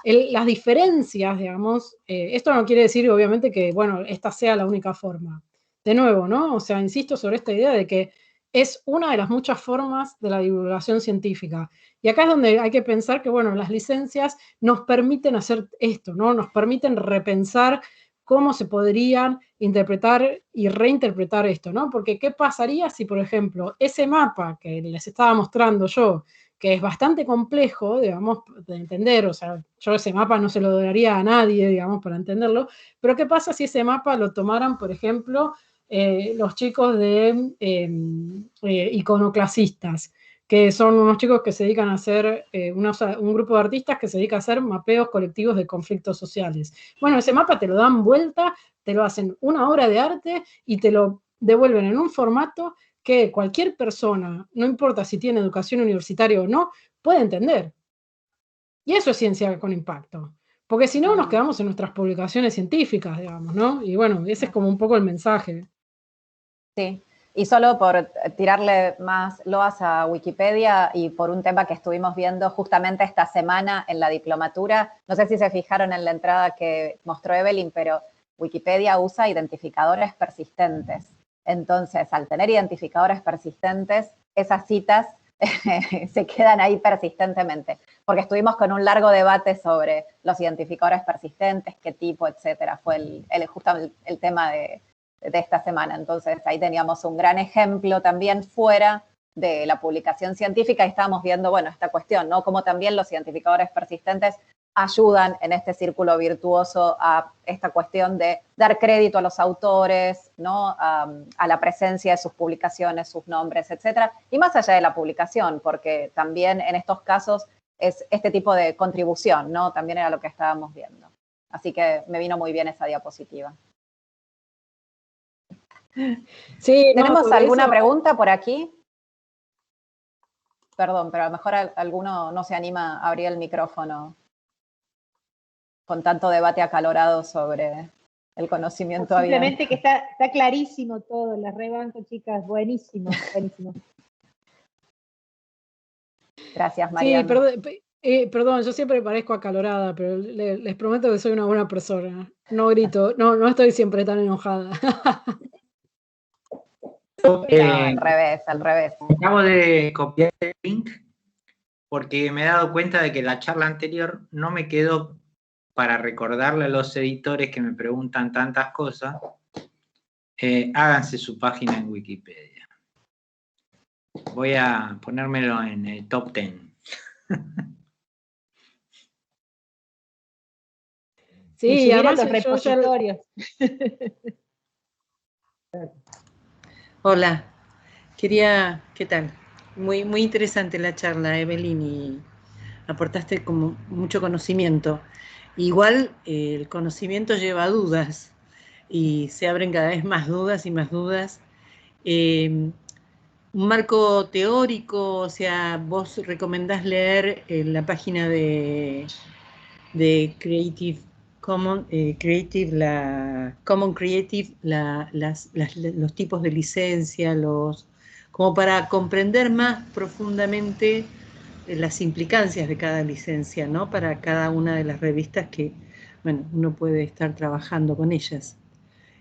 Las diferencias, digamos, esto no quiere decir obviamente que, bueno, esta sea la única forma. De nuevo, ¿no? O sea, insisto sobre esta idea de que es una de las muchas formas de la divulgación científica. Y acá es donde hay que pensar que, bueno, las licencias nos permiten hacer esto, ¿no? Nos permiten repensar cómo se podrían interpretar y reinterpretar esto, ¿no? Porque ¿qué pasaría si, por ejemplo, ese mapa que les estaba mostrando yo, que es bastante complejo, digamos, de entender, o sea, yo ese mapa no se lo daría a nadie, digamos, para entenderlo, pero ¿qué pasa si ese mapa lo tomaran, por ejemplo, los chicos de iconoclasistas, que son unos chicos que se dedican a hacer, un grupo de artistas que se dedica a hacer mapeos colectivos de conflictos sociales? Bueno, ese mapa te lo dan vuelta, te lo hacen una obra de arte y te lo devuelven en un formato que cualquier persona, no importa si tiene educación universitaria o no, puede entender. Y eso es ciencia con impacto. Porque si no, nos quedamos en nuestras publicaciones científicas, digamos, ¿no? Y bueno, ese es como un poco el mensaje. Sí, y solo por tirarle más loas a Wikipedia y por un tema que estuvimos viendo justamente esta semana en la diplomatura, no sé si se fijaron en la entrada que mostró Evelyn, pero Wikipedia usa identificadores persistentes. Entonces, al tener identificadores persistentes, esas citas se quedan ahí persistentemente, porque estuvimos con un largo debate sobre los identificadores persistentes, qué tipo, etcétera. Fue justo el tema de esta semana. Entonces, ahí teníamos un gran ejemplo también fuera de la publicación científica y estábamos viendo, bueno, esta cuestión, ¿no? Cómo también los identificadores persistentes ayudan en este círculo virtuoso a esta cuestión de dar crédito a los autores, ¿no? A la presencia de sus publicaciones, sus nombres, etcétera, y más allá de la publicación, porque también en estos casos es este tipo de contribución, ¿no? También era lo que estábamos viendo. Así que me vino muy bien esa diapositiva. Sí, ¿Tenemos alguna pregunta por aquí? Perdón, pero a lo mejor alguno no se anima a abrir el micrófono con tanto debate acalorado sobre el conocimiento abierto. Simplemente que está clarísimo todo, la rebanco, chicas, buenísimo, buenísimo. Gracias, María. Sí, perdón, yo siempre parezco acalorada, pero les prometo que soy una buena persona. No grito, no estoy siempre tan enojada. Al revés. Acabo de copiar el link porque me he dado cuenta de que la charla anterior no me quedó para recordarle a los editores que me preguntan tantas cosas, háganse su página en Wikipedia. Voy a ponérmelo en el top 10. Sí, Y además subir a los repositorios. Hola, ¿qué tal? Muy, muy interesante la charla, Evelyn, y aportaste como mucho conocimiento. Igual el conocimiento lleva dudas y se abren cada vez más dudas y más dudas. Un marco teórico, o sea, vos recomendás leer la página de Creative Commons, Common Creative, los tipos de licencia, como para comprender más profundamente las implicancias de cada licencia, ¿no? Para cada una de las revistas que, bueno, uno puede estar trabajando con ellas.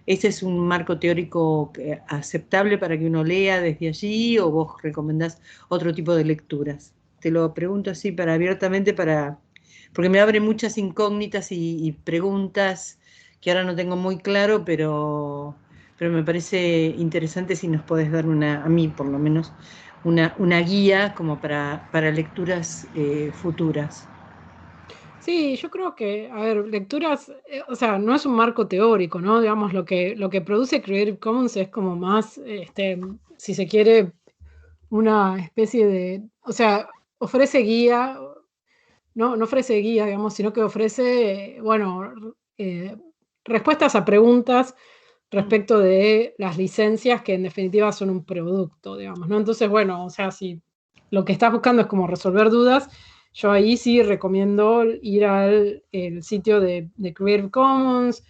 ¿Ese es un marco teórico aceptable para que uno lea desde allí o vos recomendás otro tipo de lecturas? Te lo pregunto así abiertamente porque me abre muchas incógnitas y preguntas que ahora no tengo muy claro, pero me parece interesante si nos podés dar a mí por lo menos, una guía como para lecturas futuras. Sí, yo creo que, a ver, lecturas, o sea, no es un marco teórico, ¿no? Digamos, lo que produce Creative Commons es como más, si se quiere, una especie de, o sea, ofrece guía, no ofrece guía, digamos, sino que ofrece, bueno, respuestas a preguntas respecto de las licencias que en definitiva son un producto, digamos, ¿no? Entonces, bueno, o sea, si lo que estás buscando es como resolver dudas, yo ahí sí recomiendo ir al el sitio de Creative Commons,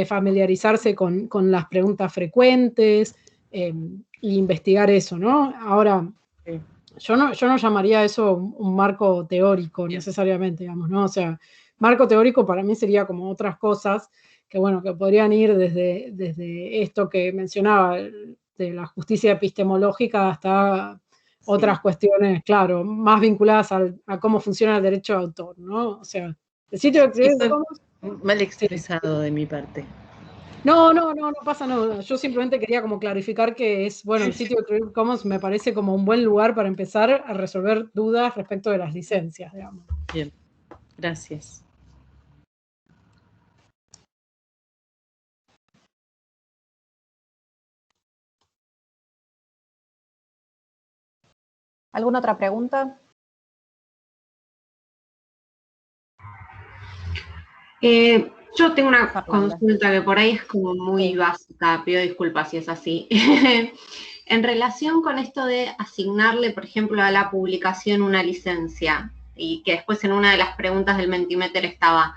familiarizarse con las preguntas frecuentes e investigar eso, ¿no? Ahora, Sí. yo no llamaría eso un marco teórico Bien. necesariamente, digamos, ¿no? O sea, marco teórico para mí sería como otras cosas que, bueno, que podrían ir desde esto que mencionaba, de la justicia epistemológica hasta otras cuestiones, claro, más vinculadas a cómo funciona el derecho de autor, ¿no? O sea, el sitio de Creative Commons... Mal expresado de mi parte. No pasa nada. Yo simplemente quería como clarificar que es, bueno, el sitio de Creative Commons me parece como un buen lugar para empezar a resolver dudas respecto de las licencias, digamos. Bien, gracias. ¿Alguna otra pregunta? Yo tengo una Fernanda. consulta que por ahí es como muy básica, pido disculpas si es así. En relación con esto de asignarle, por ejemplo, a la publicación una licencia, y que después en una de las preguntas del Mentimeter estaba,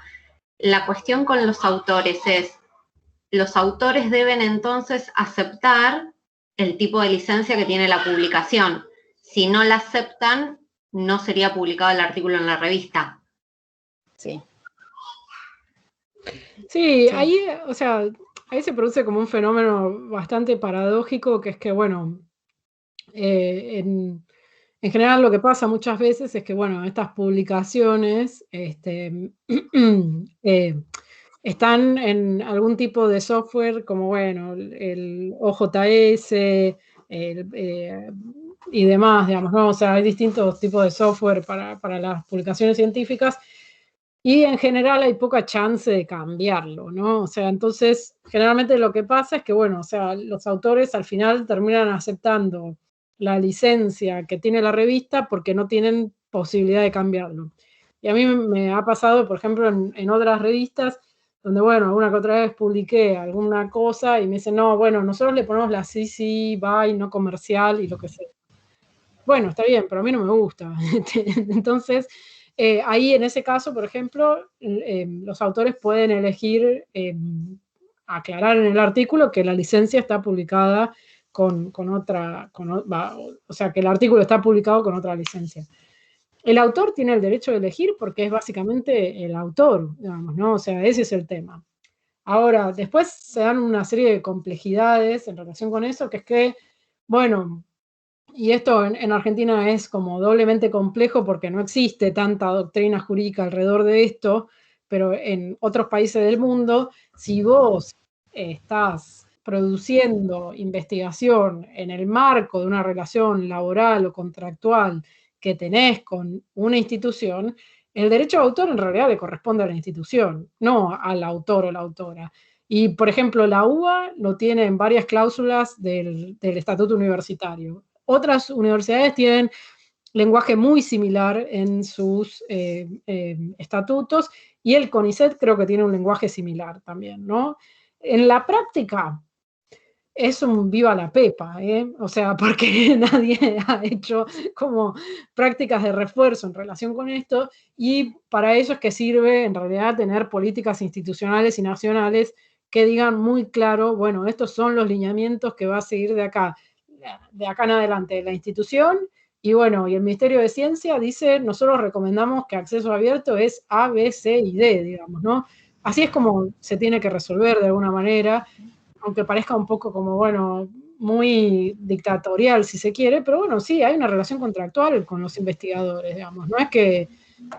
la cuestión con los autores es, los autores deben entonces aceptar el tipo de licencia que tiene la publicación. Si no la aceptan, no sería publicado el artículo en la revista. Sí. Sí, ahí, o sea, ahí se produce como un fenómeno bastante paradójico, que es que, bueno, en general lo que pasa muchas veces es que, bueno, estas publicaciones están en algún tipo de software como, bueno, el OJS y demás, digamos, ¿no? O sea, hay distintos tipos de software para las publicaciones científicas y en general hay poca chance de cambiarlo, ¿no? O sea, entonces, generalmente lo que pasa es que, bueno, o sea, los autores al final terminan aceptando la licencia que tiene la revista porque no tienen posibilidad de cambiarlo. Y a mí me ha pasado, por ejemplo, en otras revistas, donde, bueno, alguna que otra vez publiqué alguna cosa y me dicen, no, bueno, nosotros le ponemos la CC BY no comercial y lo que sea. Bueno, está bien, pero a mí no me gusta. Entonces, ahí en ese caso, por ejemplo, los autores pueden elegir aclarar en el artículo que la licencia está publicada con otra, o sea, que el artículo está publicado con otra licencia. El autor tiene el derecho de elegir porque es básicamente el autor, digamos, ¿no? O sea, ese es el tema. Ahora, después se dan una serie de complejidades en relación con eso, que es que, bueno, y esto en Argentina es como doblemente complejo porque no existe tanta doctrina jurídica alrededor de esto, pero en otros países del mundo, si vos estás produciendo investigación en el marco de una relación laboral o contractual que tenés con una institución, el derecho de autor en realidad le corresponde a la institución, no al autor o la autora. Y, por ejemplo, la UBA lo tiene en varias cláusulas del estatuto universitario. Otras universidades tienen lenguaje muy similar en sus estatutos, y el CONICET creo que tiene un lenguaje similar también, ¿no? En la práctica es un viva la pepa, o sea, porque nadie ha hecho como prácticas de refuerzo en relación con esto, y para eso es que sirve en realidad tener políticas institucionales y nacionales que digan muy claro, bueno, estos son los lineamientos que va a seguir de acá en adelante la institución. Y bueno, y el Ministerio de Ciencia dice, nosotros recomendamos que acceso abierto es A, B, C y D, digamos, ¿no? Así es como se tiene que resolver de alguna manera, aunque parezca un poco como, bueno, muy dictatorial si se quiere, pero bueno, sí, hay una relación contractual con los investigadores, digamos, no es que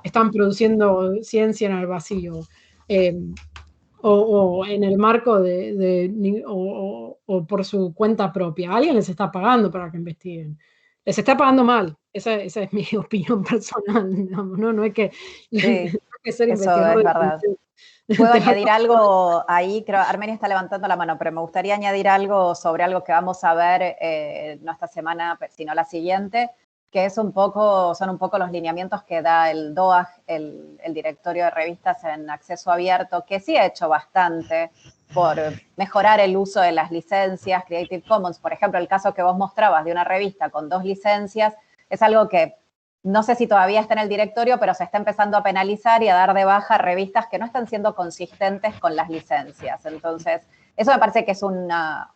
están produciendo ciencia en el vacío, o en el marco o por su cuenta propia. Alguien les está pagando para que investiguen. Les está pagando mal. Esa es mi opinión personal, digamos, ¿no? No hay que, Sí, que ser eso investigador. es verdad. ¿Puedo añadir algo ahí? Creo Armenia está levantando la mano, pero me gustaría añadir algo sobre algo que vamos a ver no esta semana, sino la siguiente, que es son un poco los lineamientos que da el DOAG, el directorio de revistas en acceso abierto, que sí ha hecho bastante por mejorar el uso de las licencias Creative Commons. Por ejemplo, el caso que vos mostrabas de una revista con 2 licencias, es algo que no sé si todavía está en el directorio, pero se está empezando a penalizar y a dar de baja revistas que no están siendo consistentes con las licencias. Entonces, eso me parece que es una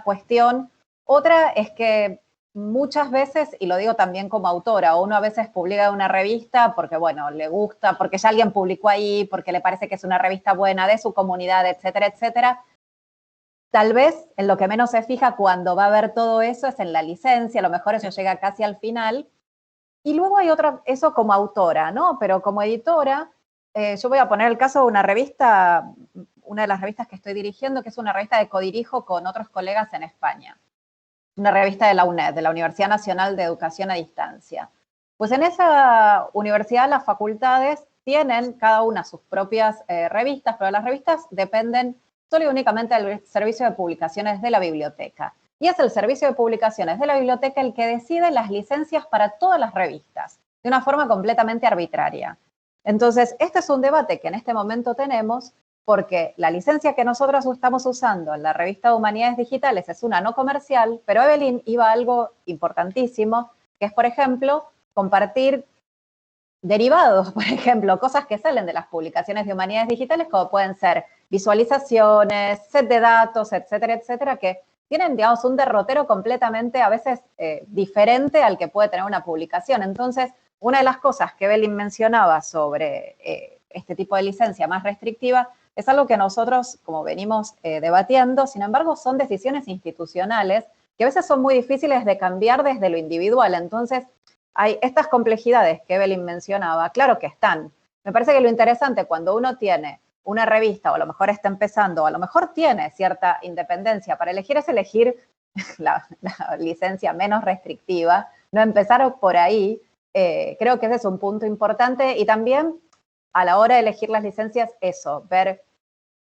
cuestión. Otra es que muchas veces, y lo digo también como autora, uno a veces publica una revista porque, bueno, le gusta, porque ya alguien publicó ahí, porque le parece que es una revista buena de su comunidad, etcétera, etcétera. Tal vez en lo que menos se fija cuando va a ver todo eso es en la licencia, a lo mejor eso llega casi al final. Y luego hay otra, eso como autora, ¿no? Pero como editora, yo voy a poner el caso de una revista, una de las revistas que estoy dirigiendo, que es una revista que codirijo con otros colegas en España. Una revista de la UNED, de la Universidad Nacional de Educación a Distancia. Pues en esa universidad las facultades tienen cada una sus propias revistas, pero las revistas dependen solo y únicamente del servicio de publicaciones de la biblioteca. Y es el servicio de publicaciones de la biblioteca el que decide las licencias para todas las revistas, de una forma completamente arbitraria. Entonces, este es un debate que en este momento tenemos, porque la licencia que nosotros estamos usando en la revista de Humanidades Digitales es una no comercial, pero Evelyn iba a algo importantísimo, que es, por ejemplo, compartir derivados, por ejemplo, cosas que salen de las publicaciones de Humanidades Digitales, como pueden ser visualizaciones, set de datos, etcétera, etcétera, que tienen, digamos, un derrotero completamente a veces diferente al que puede tener una publicación. Entonces, una de las cosas que Evelyn mencionaba sobre este tipo de licencia más restrictiva es algo que nosotros, como venimos debatiendo, sin embargo, son decisiones institucionales que a veces son muy difíciles de cambiar desde lo individual. Entonces, hay estas complejidades que Evelyn mencionaba, claro que están. Me parece que lo interesante cuando uno tiene una revista, o a lo mejor está empezando, o a lo mejor tiene cierta independencia para elegir, es elegir la licencia menos restrictiva, no empezar por ahí. Creo que ese es un punto importante, y también a la hora de elegir las licencias, eso, ver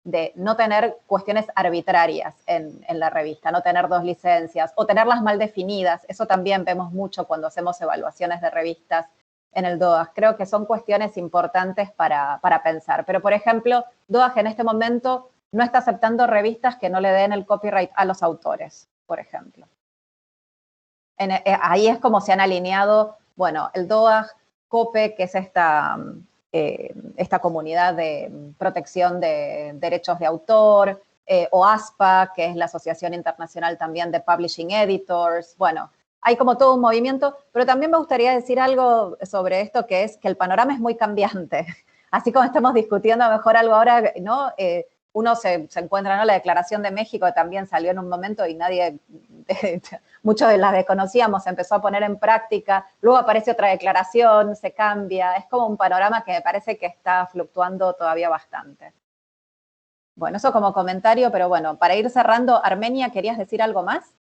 de no tener cuestiones arbitrarias en la revista, no tener 2 licencias o tenerlas mal definidas. Eso también vemos mucho cuando hacemos evaluaciones de revistas en el DOAG. Creo que son cuestiones importantes para pensar. Pero, por ejemplo, DOAG en este momento no está aceptando revistas que no le den el copyright a los autores, por ejemplo. Ahí es como se han alineado, bueno, el DOAG, COPE, que es esta comunidad de protección de derechos de autor, o ASPA, que es la Asociación Internacional también de Publishing Editors. Bueno, hay como todo un movimiento, pero también me gustaría decir algo sobre esto, que es que el panorama es muy cambiante. Así como estamos discutiendo a lo mejor algo ahora, ¿no? Uno se encuentra, ¿no? La Declaración de México también salió en un momento y nadie muchos de las desconocíamos, se empezó a poner en práctica, luego aparece otra declaración, se cambia, es como un panorama que me parece que está fluctuando todavía bastante. Bueno, eso como comentario, pero bueno, para ir cerrando, Armenia, ¿querías decir algo más?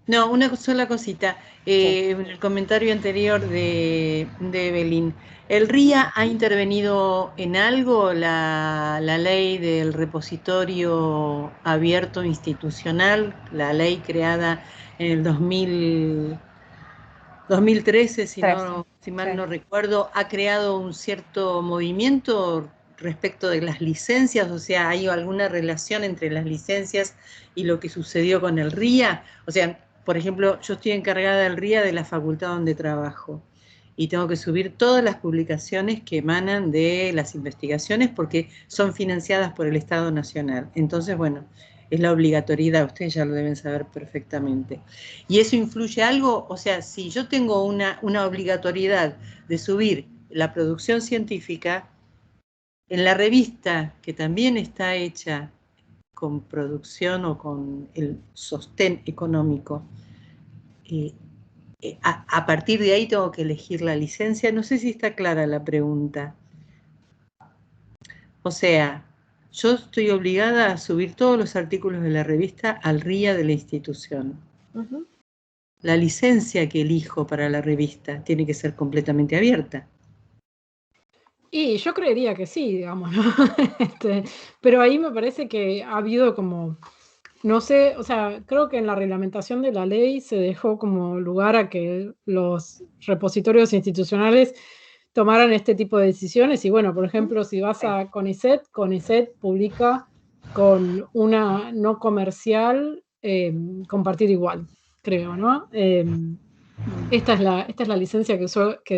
No, una sola cosita. En el comentario anterior de Evelyn, ¿el RIA ha intervenido en algo la ley del repositorio abierto institucional, la ley creada en el 2013, si mal no recuerdo, ha creado un cierto movimiento respecto de las licencias? O sea, ¿hay alguna relación entre las licencias y lo que sucedió con el RIA? O sea, por ejemplo, yo estoy encargada del RIA de la facultad donde trabajo y tengo que subir todas las publicaciones que emanan de las investigaciones porque son financiadas por el Estado Nacional. Entonces, bueno, es la obligatoriedad, ustedes ya lo deben saber perfectamente. ¿Y eso influye algo? O sea, si yo tengo una obligatoriedad de subir la producción científica, en la revista, que también está hecha con producción o con el sostén económico, a partir de ahí tengo que elegir la licencia. No sé si está clara la pregunta. O sea, yo estoy obligada a subir todos los artículos de la revista al RIA de la institución. La licencia que elijo para la revista tiene que ser completamente abierta. Y yo creería que sí, digamos, ¿no? Pero ahí me parece que ha habido como, no sé, o sea, creo que en la reglamentación de la ley se dejó como lugar a que los repositorios institucionales tomaran este tipo de decisiones. Y bueno, por ejemplo, si vas a CONICET, CONICET publica con una no comercial compartir igual, creo, ¿no? Esta es la licencia que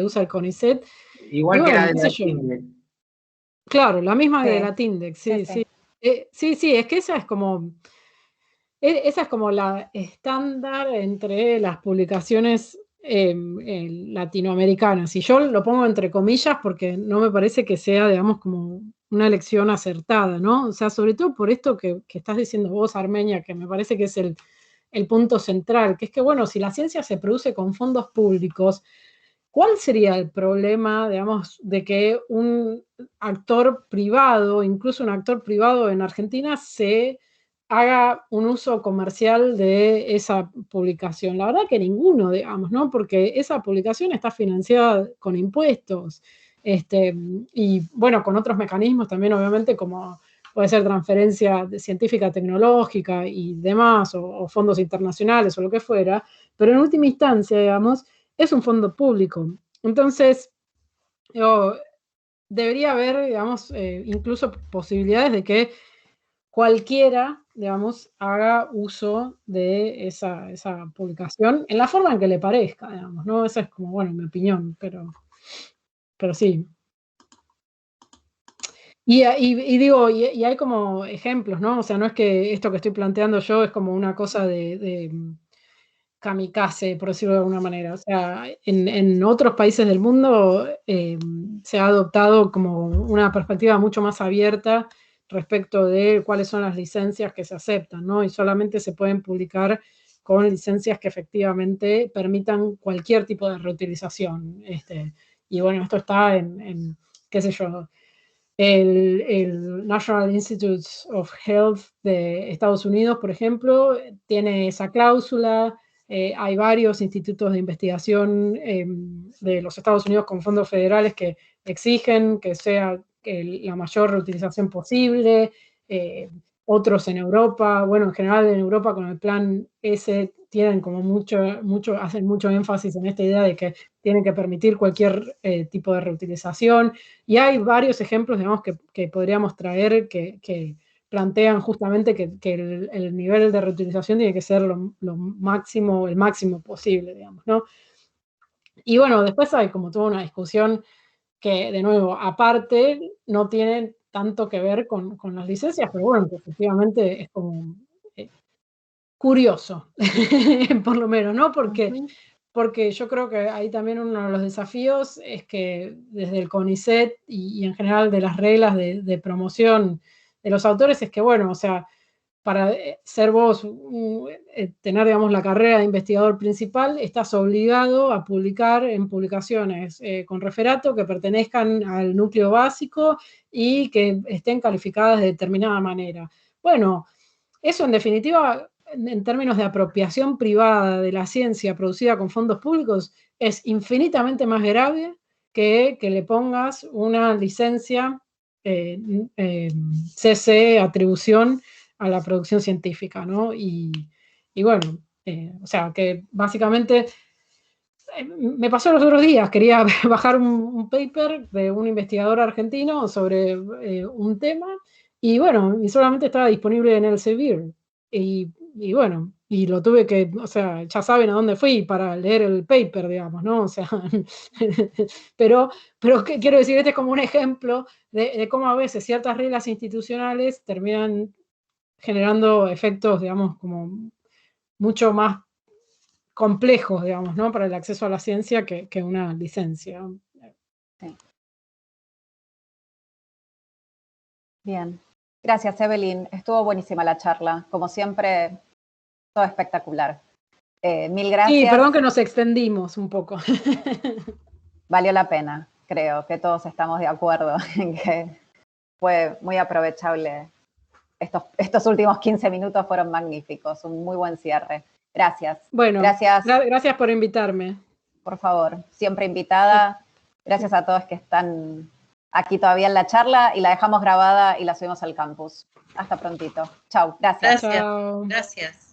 usa el CONICET. Igual bueno, que la de la TINDEX. Claro, la misma de la TINDEX, sí. Sí, es que esa es como la estándar entre las publicaciones latinoamericanas. Y yo lo pongo entre comillas porque no me parece que sea, digamos, como una elección acertada, ¿no? O sea, sobre todo por esto que estás diciendo vos, Armenia, que me parece que es el punto central, que es que, bueno, si la ciencia se produce con fondos públicos, ¿cuál sería el problema, digamos, de que un actor privado, incluso un actor privado en Argentina, se haga un uso comercial de esa publicación? La verdad que ninguno, digamos, ¿no? Porque esa publicación está financiada con impuestos, y bueno, con otros mecanismos también, obviamente, como puede ser transferencia científica, tecnológica y demás, o fondos internacionales o lo que fuera, pero en última instancia, digamos, es un fondo público. Entonces, debería haber, digamos, incluso posibilidades de que cualquiera, digamos, haga uso de esa publicación en la forma en que le parezca, digamos, ¿no? Esa es como, bueno, mi opinión, pero sí. Y digo, y hay como ejemplos, ¿no? O sea, no es que esto que estoy planteando yo es como una cosa de kamikaze, por decirlo de alguna manera. O sea, en otros países del mundo se ha adoptado como una perspectiva mucho más abierta respecto de cuáles son las licencias que se aceptan, ¿no? Y solamente se pueden publicar con licencias que efectivamente permitan cualquier tipo de reutilización. Y bueno, esto está en qué sé yo, el National Institutes of Health de Estados Unidos, por ejemplo, tiene esa cláusula. Hay varios institutos de investigación de los Estados Unidos con fondos federales que exigen que sea la mayor reutilización posible. Otros en Europa, bueno, en general en Europa con el plan S tienen como hacen mucho énfasis en esta idea de que tienen que permitir cualquier tipo de reutilización. Y hay varios ejemplos, digamos, que podríamos traer que plantean justamente que el nivel de reutilización tiene que ser el máximo posible, digamos, ¿no? Y bueno, después hay como toda una discusión que, de nuevo, aparte, no tiene tanto que ver con las licencias, pero bueno, que efectivamente es como curioso, por lo menos, ¿no? Porque yo creo que ahí también uno de los desafíos es que desde el CONICET y en general de las reglas de promoción de los autores es que, bueno, o sea, para ser vos, tener, digamos, la carrera de investigador principal, estás obligado a publicar en publicaciones con referato que pertenezcan al núcleo básico y que estén calificadas de determinada manera. Bueno, eso en definitiva, en términos de apropiación privada de la ciencia producida con fondos públicos, es infinitamente más grave que le pongas una licencia CC, atribución a la producción científica, ¿no? Y bueno, o sea, que básicamente me pasó los otros días, quería bajar un paper de un investigador argentino sobre un tema, y bueno, y solamente estaba disponible en Elsevier. Y bueno, y lo tuve que, o sea, ya saben a dónde fui para leer el paper, digamos, ¿no? O sea, pero ¿qué quiero decir? Este es como un ejemplo de cómo a veces ciertas reglas institucionales terminan generando efectos, digamos, como mucho más complejos, digamos, ¿no? Para el acceso a la ciencia que una licencia. Sí. Bien. Gracias, Evelyn. Estuvo buenísima la charla. Como siempre, todo espectacular. Mil gracias. Sí, perdón que nos extendimos un poco. Valió la pena, creo que todos estamos de acuerdo en que fue muy aprovechable. Estos últimos 15 minutos fueron magníficos, un muy buen cierre. Gracias. Bueno, gracias por invitarme. Por favor, siempre invitada. Gracias a todos que están aquí todavía en la charla y la dejamos grabada y la subimos al campus. Hasta prontito. Chau, gracias. Gracias.